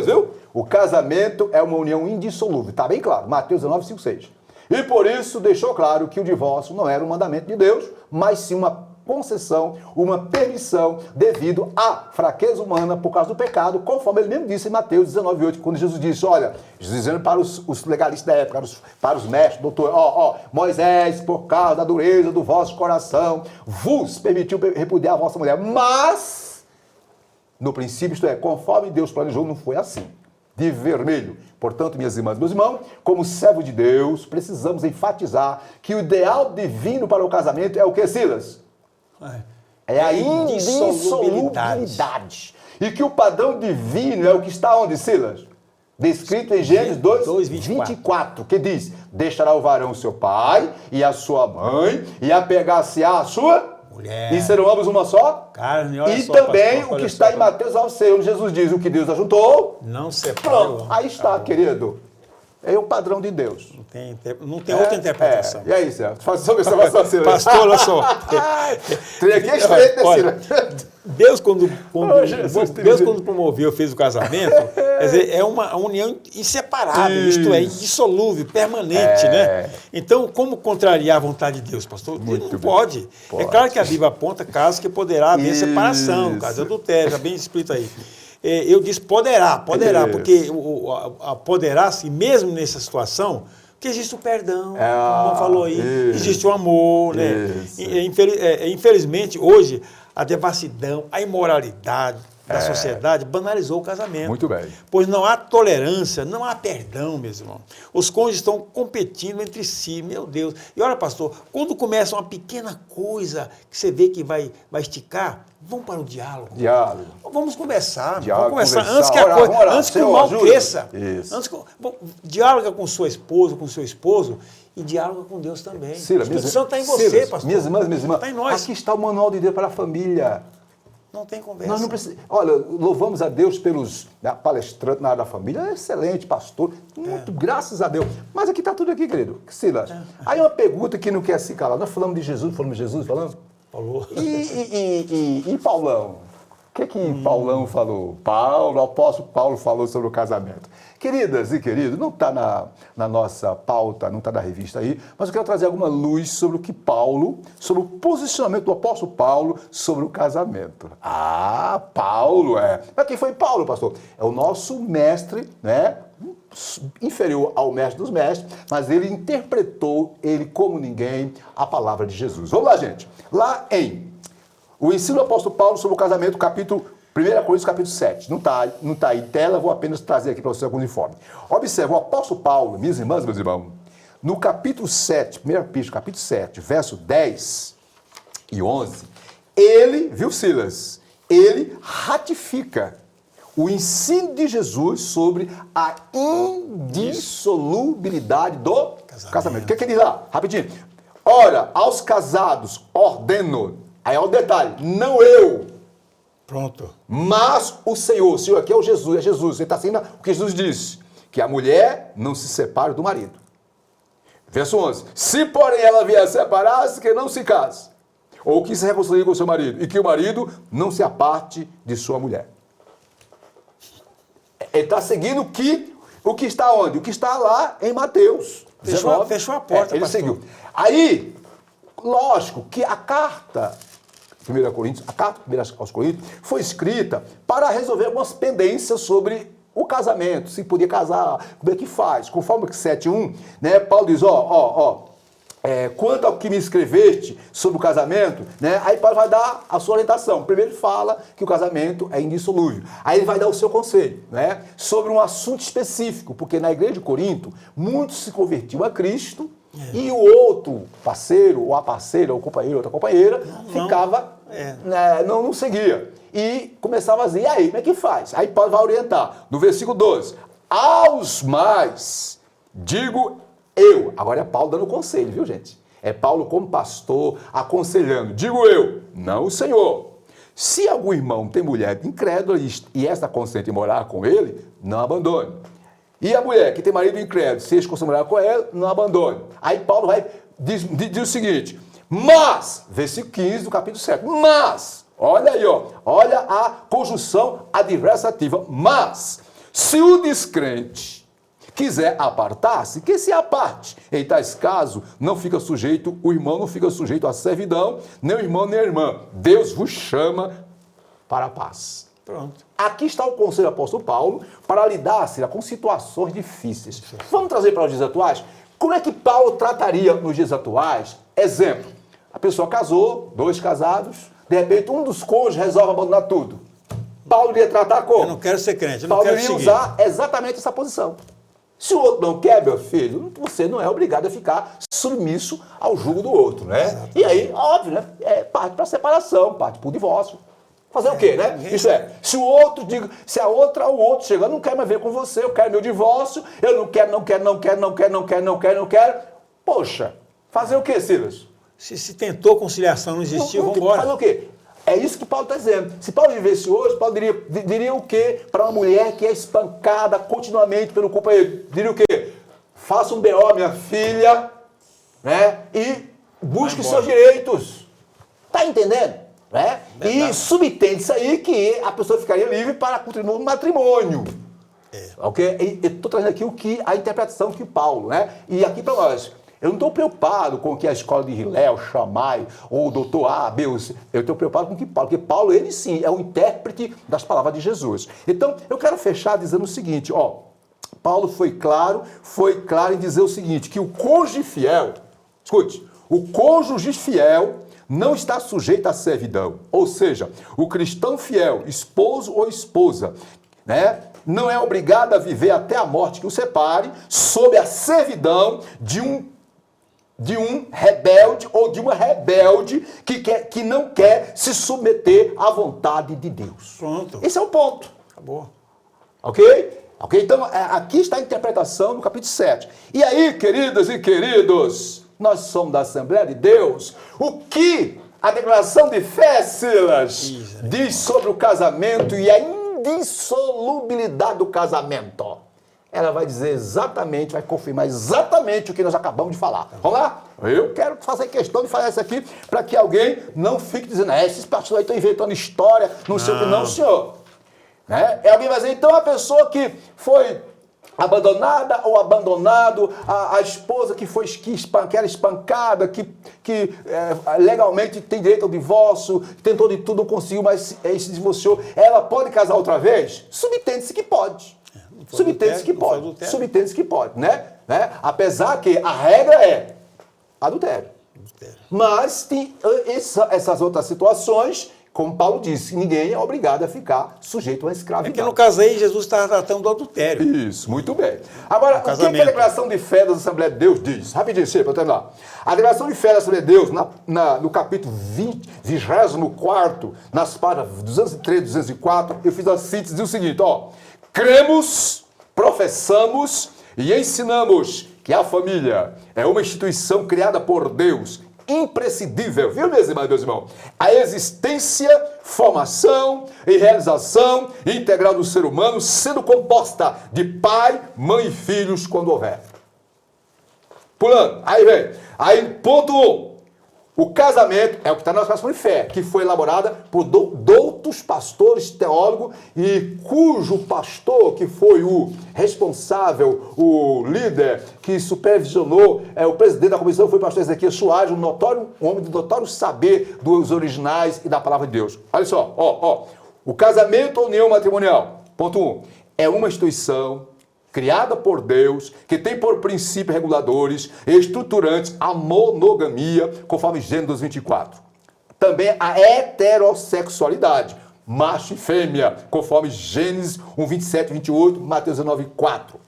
viu? O casamento é uma união indissolúvel, está bem claro, Mateus 19:5-6. E por isso deixou claro que o divórcio não era um mandamento de Deus, mas sim uma concessão, uma permissão devido à fraqueza humana por causa do pecado, conforme ele mesmo disse em Mateus 19:8, quando Jesus disse, olha, dizendo para os legalistas da época, para os mestres, doutor, Moisés, por causa da dureza do vosso coração, vos permitiu repudiar a vossa mulher, mas, no princípio, isto é, conforme Deus planejou, não foi assim. De vermelho. Portanto, minhas irmãs e meus irmãos, como servo de Deus, precisamos enfatizar que o ideal divino para o casamento é o que, Silas? É a indissolubilidade. E que o padrão divino é o que está onde, Silas? Descrito em Gênesis 2:24, que diz: deixará o varão seu pai e a sua mãe, e apegar-se-á a sua mulher. E serão ambos uma só carne. Olha e só, também pastor, o que está em Mateus ao seu, Jesus diz: o que Deus ajuntou, não separa. Pronto, aí está, querido. É o padrão de Deus. Não tem outra interpretação. E aí, Sérgio? Faz sua observação, Silas. Pastor, olha só. Tem aqui a experiência, olha, Deus, quando promoveu, fez o casamento, quer dizer, é uma união inseparável, isto é, indissolúvel, permanente, né? Então, como contrariar a vontade de Deus, pastor? Não pode. É claro que a Bíblia aponta casos que poderá haver separação, caso de adultério, está bem escrito aí. Eu disse poderá, porque poderá-se, mesmo nessa situação, que existe o perdão, como não falou aí, existe o amor, né? Infelizmente, hoje, a devassidão, a imoralidade da sociedade banalizou o casamento. Muito bem. Pois não há tolerância, não há perdão, meus irmãos. Os cônjuges estão competindo entre si, meu Deus. E olha, pastor, quando começa uma pequena coisa que você vê que vai esticar, vamos para o diálogo. Vamos conversar. Vamos conversar antes que antes que o mal cresça. Diáloga com sua esposa, com seu esposo, e diáloga com Deus também. Cira, o Espírito Santo está em você, pastor. Minhas irmãs, está em nós. Aqui está o manual de Deus para a família. Não tem conversa. Nós não precisamos. Olha, louvamos a Deus pelos palestrantes na área da família. É excelente, pastor. Muito, graças a Deus. Mas aqui está tudo aqui, querido. Silas, aí uma pergunta que não quer se calar. Nós falamos de Jesus, falamos? Falou. E Paulão? O que Paulão falou? O apóstolo Paulo falou sobre o casamento. Queridas e queridos, não está na nossa pauta, não está na revista aí, mas eu quero trazer alguma luz sobre o que sobre o posicionamento do apóstolo Paulo sobre o casamento. Paulo Mas quem foi Paulo, pastor? É o nosso mestre, né? Inferior ao mestre dos mestres, mas ele interpretou, como ninguém, a palavra de Jesus. Vamos lá, gente. Lá em o ensino do apóstolo Paulo sobre o casamento, capítulo 1 Coríntios, capítulo 7. Não está aí tela, vou apenas trazer aqui para vocês alguns informes. Observe, o apóstolo Paulo, minhas irmãs, meus irmãos, no capítulo 7, 1 Epístola, capítulo 7, verso 10 e 11, ele, viu, Silas? Ele ratifica o ensino de Jesus sobre a indissolubilidade do casamento. O que ele diz lá? Rapidinho. Ora, aos casados ordeno. Aí é o detalhe, não eu. Pronto. Mas o Senhor. O Senhor aqui é Jesus. Ele está seguindo o que Jesus disse. Que a mulher não se separe do marido. Verso 11. Se, porém, ela vier a separar-se, que não se case. Ou que se reconcilie com o seu marido. E que o marido não se aparte de sua mulher. Ele está seguindo o que está onde? O que está lá em Mateus. Fechou a porta, ele pastor. seguiu. Aí, lógico que a carta... 1 Coríntios, a carta 1 aos Coríntios foi escrita para resolver algumas pendências sobre o casamento, se podia casar, como é que faz. Conforme 7.1, né, Paulo diz, quanto ao que me escreveste sobre o casamento, né, aí Paulo vai dar a sua orientação. Primeiro ele fala que o casamento é indissolúvel. Aí ele vai dar o seu conselho, né, sobre um assunto específico, porque na igreja de Corinto, muitos se convertiam a Cristo, e o outro parceiro, ou a parceira, ou o companheiro, outra companheira, não seguia. E começava a dizer, e aí, como é que faz? Aí Paulo vai orientar, no versículo 12, aos mais, digo eu. Agora é Paulo dando conselho, viu, gente? É Paulo como pastor, aconselhando, digo eu, não o Senhor. Se algum irmão tem mulher incrédula e esta consente em morar com ele, não abandone. E a mulher que tem marido incrédulo, se este morar com ela, não abandone. Aí Paulo diz o seguinte, mas, versículo 15 do capítulo 7, mas, olha aí, olha a conjunção adversativa, mas, se o descrente quiser apartar-se, que se aparte. Em tais casos, não fica sujeito, o irmão não fica sujeito à servidão, nem o irmão nem a irmã. Deus vos chama para a paz. Pronto. Aqui está o conselho do apóstolo Paulo para lidar com situações difíceis. Vamos trazer para os dias atuais? Como é que Paulo trataria nos dias atuais? Exemplo, a pessoa casou, 2 casados, de repente um dos cônjuges resolve abandonar tudo. Paulo iria tratar como? Eu não quero ser crente, eu não Paulo quero iria seguir. usar exatamente essa posição. Se o outro não quer, meu filho, você não é obrigado a ficar submisso ao jugo do outro, né? Exatamente. E aí, óbvio, né? Parte para separação, parte para o divórcio. Fazer o quê, né? Isso é, se o outro diga, se a outra ou o outro chega, eu não quero mais ver com você, eu quero meu divórcio, eu não quero. Poxa, fazer o quê, Silas? Se tentou conciliação, não existiu, vamos embora. Fazer o quê? É isso que Paulo está dizendo. Se Paulo vivesse hoje, Paulo diria o quê para uma mulher que é espancada continuamente pelo companheiro? Diria o quê? Faça um BO, minha filha, né? E busque seus direitos. Tá entendendo? Né? E subtende-se aí que a pessoa ficaria livre para continuar no matrimônio. Ok? Estou trazendo aqui a interpretação que Paulo, né? E aqui para nós. Eu não estou preocupado com o que a escola de Hillel, Shammai, ou o doutor A, B, ou C. Eu estou preocupado com o que Paulo, porque Paulo, ele sim, é o intérprete das palavras de Jesus. Então, eu quero fechar dizendo o seguinte, Paulo foi claro em dizer o seguinte, que o cônjuge fiel, escute, o cônjuge fiel não está sujeito à servidão. Ou seja, o cristão fiel, esposo ou esposa, né, não é obrigado a viver até a morte que o separe sob a servidão de um rebelde ou de uma rebelde que não quer se submeter à vontade de Deus. Pronto. Esse é o ponto. Acabou. Ok? Então, aqui está a interpretação do capítulo 7. E aí, queridas e queridos, nós somos da Assembleia de Deus. O que a declaração de fé, Silas, diz sobre o casamento e a indissolubilidade do casamento? Ela vai dizer exatamente, vai confirmar exatamente o que nós acabamos de falar. Vamos lá? Eu quero fazer questão de falar isso aqui para que alguém não fique dizendo, esses pastores aí estão inventando história, não sei o que. Não, senhor. Né? E alguém vai dizer, então a pessoa que foi abandonada ou abandonado, a esposa que era espancada, que legalmente tem direito ao divórcio, tentou de tudo, não conseguiu, mas se divorciou, ela pode casar outra vez? Subtende-se que pode. Subtende-se que pode, né? Apesar que a regra é adultério. Mas tem essas outras situações, como Paulo disse, ninguém é obrigado a ficar sujeito a uma escravidão. É que no caso aí, Jesus estava tratando do adultério. Isso, muito bem. Agora, o que a declaração de fé da Assembleia de Deus diz? Rapidinho, para terminar. A declaração de fé da Assembleia de Deus, no capítulo 24, nas páginas 203 e 204, eu fiz a síntese, diz o seguinte, cremos, professamos e ensinamos que a família é uma instituição criada por Deus, imprescindível, viu, meus irmãos? A existência, formação e realização integral do ser humano, sendo composta de pai, mãe e filhos, quando houver. Pulando, aí vem. Aí, ponto 1. O casamento é o que está na declaração de fé, que foi elaborada por doutos pastores teólogos e cujo pastor, que foi o responsável, o líder que supervisionou, o presidente da comissão foi o pastor Ezequiel Soares, um homem de notório saber dos originais e da palavra de Deus. Olha só, o casamento ou união matrimonial, ponto 1, é uma instituição criada por Deus, que tem por princípios reguladores e estruturantes a monogamia, conforme Gênesis 24. Também a heterossexualidade, macho e fêmea, conforme Gênesis 1, 27 e 28, Mateus 19, 4.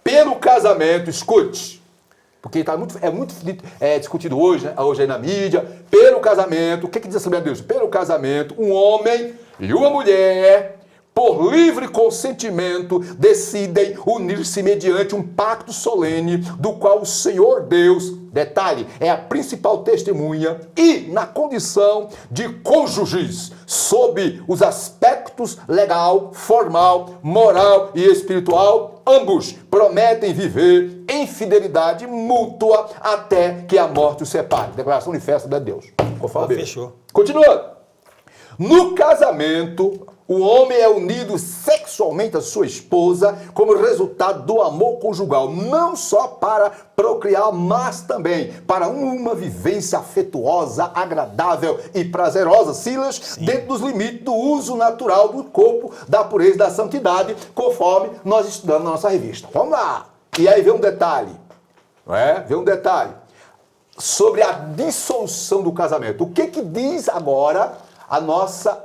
Pelo casamento, escute, porque é muito discutido hoje aí na mídia, pelo casamento, o que diz a Assembleia de Deus? Pelo casamento, um homem e uma mulher, por livre consentimento, decidem unir-se mediante um pacto solene, do qual o Senhor Deus, detalhe, é a principal testemunha, e na condição de cônjuges, sob os aspectos legal, formal, moral e espiritual, ambos prometem viver em fidelidade mútua até que a morte os separe. Declaração de festa de Deus. Fechou. Continuando. No casamento, o homem é unido sexualmente à sua esposa como resultado do amor conjugal, não só para procriar, mas também para uma vivência afetuosa, agradável e prazerosa, Silas, sim, dentro dos limites do uso natural do corpo, da pureza e da santidade, conforme nós estudamos na nossa revista. Vamos lá! E aí vem um detalhe, não é? Vem um detalhe sobre a dissolução do casamento. O que diz agora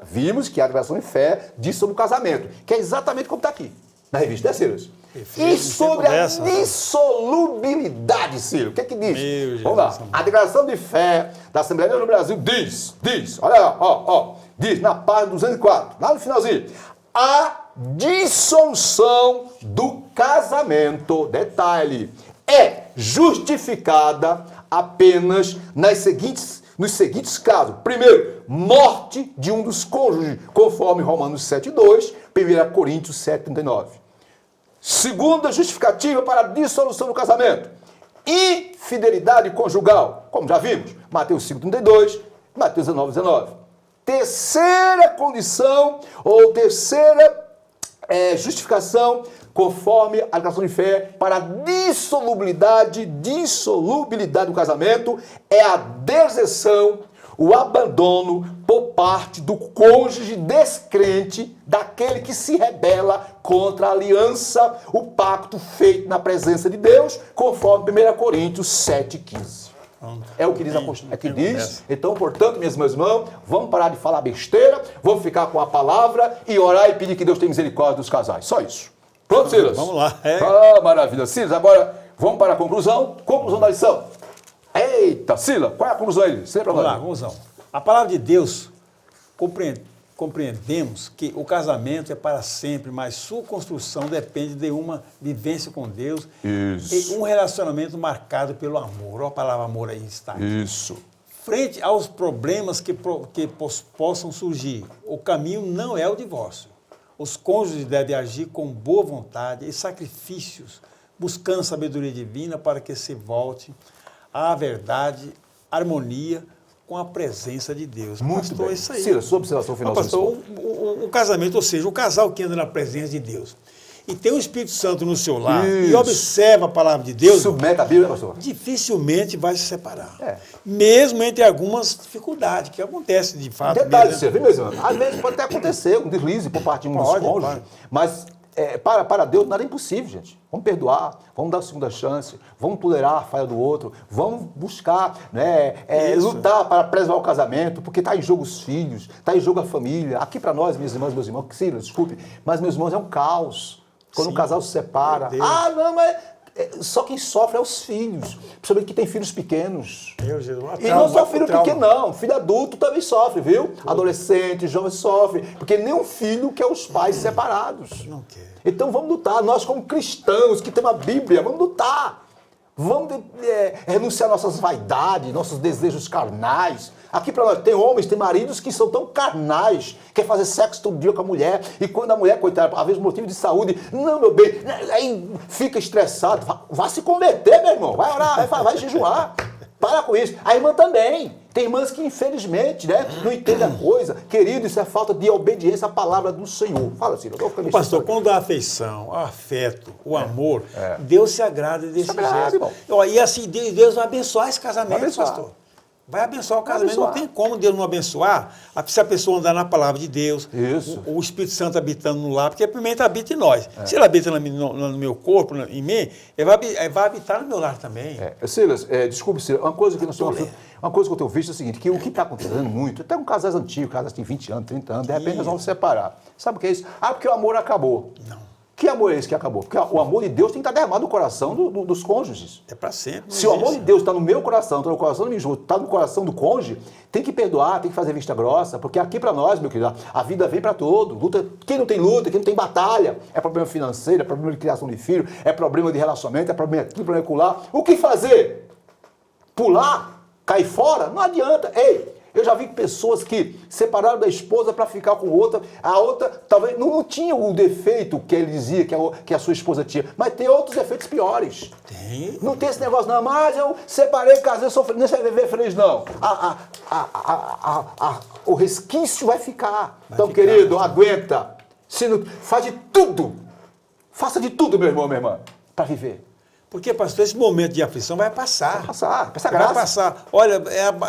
vimos que a declaração de fé diz sobre o casamento, que é exatamente como está aqui, na revista Silas. E sobre a dissolubilidade, Ciro, o que diz? Vamos lá. A declaração de fé da Assembleia de Deus no Brasil diz, olha, diz na página 204, lá no finalzinho, a dissolução do casamento, detalhe, é justificada apenas nos seguintes casos. Primeiro, morte de um dos cônjuges, conforme Romanos 7,2, 1 Coríntios 7,39. Segunda justificativa para a dissolução do casamento, infidelidade conjugal, como já vimos, Mateus 5,32, Mateus 19,19. Terceira condição, ou terceira justificação, conforme a declaração de fé, para a dissolubilidade do casamento, é a deserção, o abandono por parte do cônjuge descrente, daquele que se rebela contra a aliança, o pacto feito na presença de Deus, conforme 1 Coríntios 7,15. É o que diz a Constituição. É que diz. Então, portanto, meus irmãos, vamos parar de falar besteira, vamos ficar com a palavra e orar e pedir que Deus tenha misericórdia dos casais. Só isso. Pronto, Silas? Vamos lá. Maravilha. Silas, agora vamos para a conclusão. Conclusão da lição. Eita, Silas, qual é a conclusão aí? Vamos lá, conclusão. A palavra de Deus, compreendemos que o casamento é para sempre, mas sua construção depende de uma vivência com Deus. Isso. E um relacionamento marcado pelo amor. Olha a palavra amor aí está. Isso. Frente aos problemas que possam surgir, o caminho não é o divórcio. Os cônjuges devem agir com boa vontade e sacrifícios, buscando sabedoria divina para que se volte à verdade, harmonia com a presença de Deus. Muito pastor, bem. Isso aí. Cira, sua observação final. Pastor, o casamento, ou seja, o casal que anda na presença de Deus e tem o Espírito Santo no seu lar e observa a palavra de Deus, submete a Bíblia, pastor? Dificilmente vai se separar. Mesmo entre algumas dificuldades que acontecem de fato. Detalhe, Ciro, mesmo. Às vezes pode até acontecer um deslize por parte de um dos cônjuges, mas para Deus nada é impossível, gente. Vamos perdoar, vamos dar a segunda chance, vamos tolerar a falha do outro, vamos buscar, lutar para preservar o casamento, porque está em jogo os filhos, está em jogo a família. Aqui para nós, minhas irmãs, meus irmãos, Ciro, desculpe, mas meus irmãos, é um caos. Quando um casal se separa. Mas só quem sofre é os filhos. Principalmente que tem filhos pequenos. E não só filho pequeno, não. Filho adulto também sofre, viu? Adolescente, jovem sofre. Porque nem um filho quer os pais separados. Não quer. Então vamos lutar. Nós, como cristãos que temos a Bíblia, vamos lutar. Vamos renunciar nossas vaidades, nossos desejos carnais. Aqui para nós tem homens, tem maridos que são tão carnais, quer fazer sexo todo dia com a mulher, e quando a mulher, coitada, às vezes motivo de saúde, não, meu bem, aí fica estressado, vai se converter, meu irmão, vai orar, vai jejuar. Para com isso. A irmã também. Tem irmãs que, infelizmente, não entendem a coisa. Querido, isso é falta de obediência à palavra do Senhor. Fala, Ciro. Pastor, quando há afeição, o afeto, o amor, Deus se agrada desse jeito. E assim, Deus vai abençoar esse casamento, pastor. Vai abençoar o casamento. Não tem como Deus não abençoar se a pessoa andar na palavra de Deus. Isso. O Espírito Santo habitando no lar, porque a pimenta habita em nós. Se ele habita no meu corpo, em mim, ele vai habitar no meu lar também. Silas, desculpe, Silas, uma coisa que eu tenho visto é o seguinte, que o que está acontecendo muito, até com casais antigos, casais que têm 20 anos, 30 anos, de repente eles vão se separar. Sabe o que é isso? Porque o amor acabou. Não. Que amor é esse que acabou? Porque o amor de Deus tem que estar derramado no coração dos cônjuges. É para sempre. Se o amor de Deus está no meu coração, está no coração do meu esposo, está no coração do cônjuge, tem que perdoar, tem que fazer vista grossa, porque aqui para nós, meu querido, a vida vem para todo. Quem não tem luta, quem não tem batalha, é problema financeiro, é problema de criação de filho, é problema de relacionamento, é problema aqui, problema acolá. O que fazer? Pular? Cair fora? Não adianta. Ei! Eu já vi pessoas que separaram da esposa para ficar com outra. A outra talvez não tinha o defeito que ele dizia que a sua esposa tinha, mas tem outros defeitos piores. Tem. Não tem esse negócio, não. Mas eu separei, casei, sofri. Não vai viver feliz, não. O resquício vai ficar. Então, querido, aguenta. Faz de tudo. Faça de tudo, meu irmão, minha irmã, para viver. Porque, pastor, esse momento de aflição vai passar. Vai passar graça. Vai passar. Olha,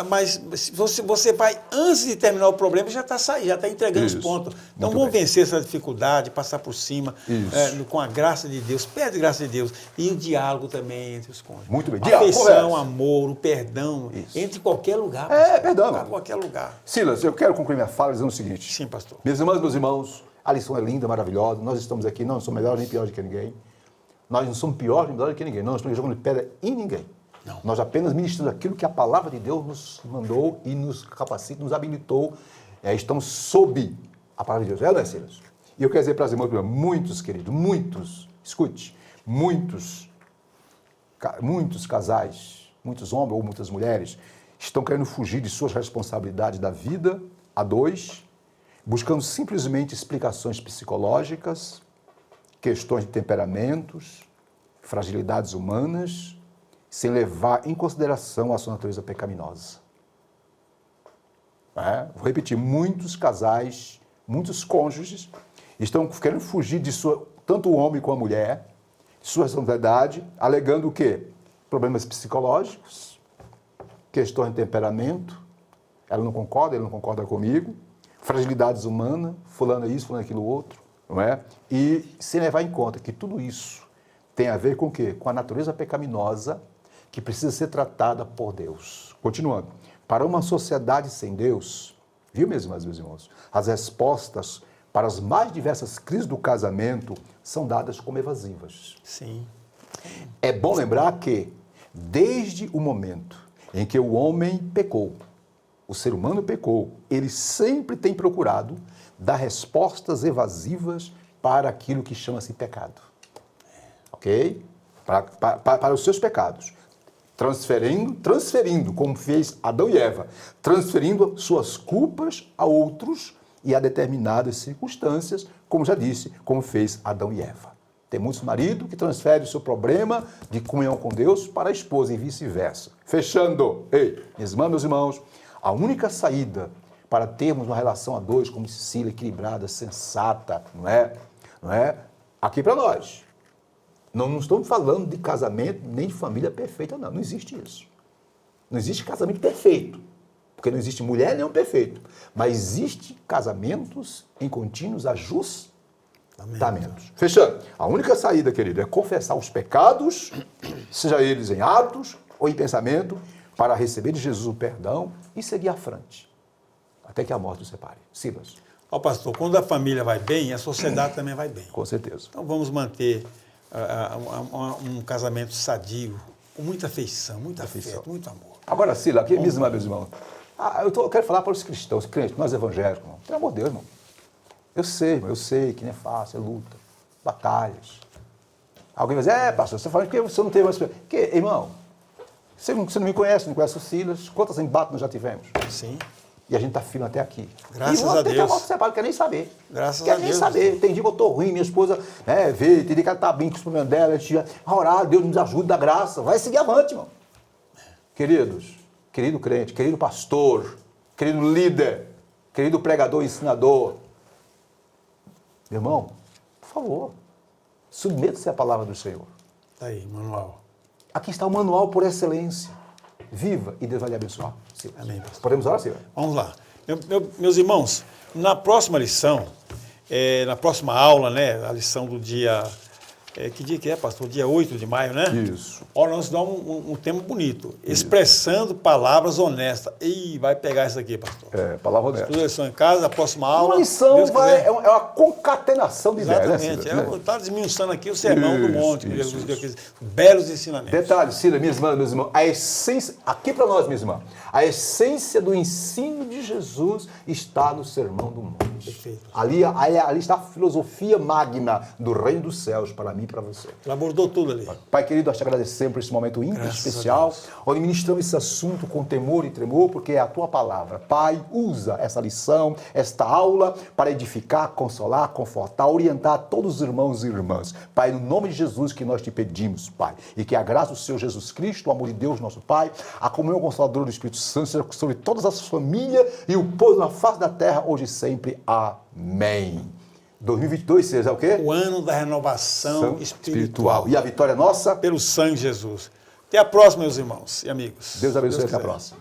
mas você vai, antes de terminar o problema, já está entregando os pontos. Então, vamos vencer essa dificuldade, passar por cima, com a graça de Deus, pede graça de Deus. E o diálogo também entre os cônjuges. Muito bem. Afeição, amor, o perdão, entre qualquer lugar. Perdão. Qualquer lugar. Silas, eu quero concluir minha fala dizendo o seguinte. Sim, pastor. Minhas irmãs, meus irmãos, a lição é linda, maravilhosa. Nós estamos aqui, não somos melhores nem piores que ninguém. Nós não somos piores nem melhores que ninguém. Nós não estamos jogando pedra em ninguém. Não. Nós apenas ministramos aquilo que a palavra de Deus nos mandou e nos capacita, nos habilitou. Estamos sob a palavra de Deus. É, não é, Silas? E eu quero dizer para as irmãs, muitos, queridos, muitos, escute, muitos casais, muitos homens ou muitas mulheres, estão querendo fugir de suas responsabilidades da vida a dois, buscando simplesmente explicações psicológicas, questões de temperamentos, fragilidades humanas, sem levar em consideração a sua natureza pecaminosa. Vou repetir, muitos casais, muitos cônjuges estão querendo fugir de tanto o homem como a mulher, de sua responsabilidade, alegando o quê? Problemas psicológicos, questões de temperamento, ela não concorda, ele não concorda comigo, fragilidades humanas, fulano é isso, fulano é aquilo outro, não é? E sem levar em conta que tudo isso tem a ver com o quê? Com a natureza pecaminosa que precisa ser tratada por Deus. Continuando, para uma sociedade sem Deus, viu mesmo, meus irmãos? As respostas para as mais diversas crises do casamento são dadas como evasivas. Sim. É bom lembrar que, desde o momento em que o homem pecou, o ser humano pecou, ele sempre tem procurado dar respostas evasivas para aquilo que chama-se pecado. Ok? Para os seus pecados. Transferindo, como fez Adão e Eva, transferindo suas culpas a outros e a determinadas circunstâncias, como já disse, como fez Adão e Eva. Tem muitos maridos que transferem o seu problema de comunhão com Deus para a esposa e vice-versa. Fechando, minhas irmãs, meus irmãos, a única saída para termos uma relação a dois, como Cecília, equilibrada, sensata, não é? Aqui para nós. Não estamos falando de casamento nem de família perfeita, não. Não existe isso. Não existe casamento perfeito. Porque não existe mulher nem um perfeito. Mas existe casamentos em contínuos ajustamentos. Fechando. A única saída, querido, é confessar os pecados, seja eles em atos ou em pensamento, para receber de Jesus o perdão e seguir à frente. Até que a morte os separe. Silas. Ó, pastor, quando a família vai bem, a sociedade também vai bem. Com certeza. Então vamos manter um casamento sadio, com muita afeição, muito afeto, muito amor. Agora, Silas, aqui mesmo, meus irmãos, eu quero falar para os cristãos, crentes, nós evangélicos, irmão. Pelo amor de Deus, irmão. Eu sei que não é fácil, é luta, batalhas. Alguém vai dizer, pastor, você fala que você não teve mais... Que, irmão, você não me conhece, não conhece o Silas, quantas embates nós já tivemos? Sim. E a gente está firme até aqui. Graças a Deus. E você separa, não quer nem saber. Graças quer a Deus. Quer nem saber. Tem dia que eu estou ruim, minha esposa vê, tem dia que ela está bem com os problemas dela, a gente vai orar, Deus nos ajuda, dá graça. Vai seguir avante, irmão. Queridos, querido crente, querido pastor, querido líder, querido pregador e ensinador, meu irmão, por favor, submeta-se à palavra do Senhor. Está aí, manual. Aqui está o manual por excelência. Viva e Deus vai lhe abençoar. Amém, pastor. Podemos orar, Silvio? Vamos lá. Meus irmãos, na próxima lição, na próxima aula, né, a lição do dia... que dia que é, pastor? Dia 8 de maio, né? Isso. Olha, nós damos um tema bonito. Expressando palavras honestas. Ih, vai pegar isso aqui, pastor. Palavra honesta. Estuda a lição em casa, a próxima aula. Uma lição é uma concatenação de ideias, né, exatamente. Silvio? Eu estava desmiuçando aqui o sermão do monte, que Isso, Jesus deu aqueles belos ensinamentos. Detalhe, Cida, minhas irmãs, meus irmãos, a essência, aqui para nós, minhas irmãs, a essência do ensino de Jesus está no Sermão do Monte. Perfeito. Ali está a filosofia magna do reino dos céus para mim e para você. Ela abordou tudo ali. Pai querido, nós te agradecemos por esse momento ímpar e Graças especial, onde ministramos esse assunto com temor e tremor, porque é a tua palavra. Pai, usa essa lição, esta aula, para edificar, consolar, confortar, orientar todos os irmãos e irmãs. Pai, no nome de Jesus que nós te pedimos, Pai, e que a graça do Senhor Jesus Cristo, o amor de Deus, nosso Pai, a comunhão consoladora do Espírito Santo, seja sobre todas as famílias e o povo na face da terra, hoje e sempre. Amém. 2022 seja o quê? O ano da renovação espiritual. E a vitória é nossa? Pelo sangue de Jesus. Até a próxima, meus irmãos e amigos. Deus abençoe. Até a próxima.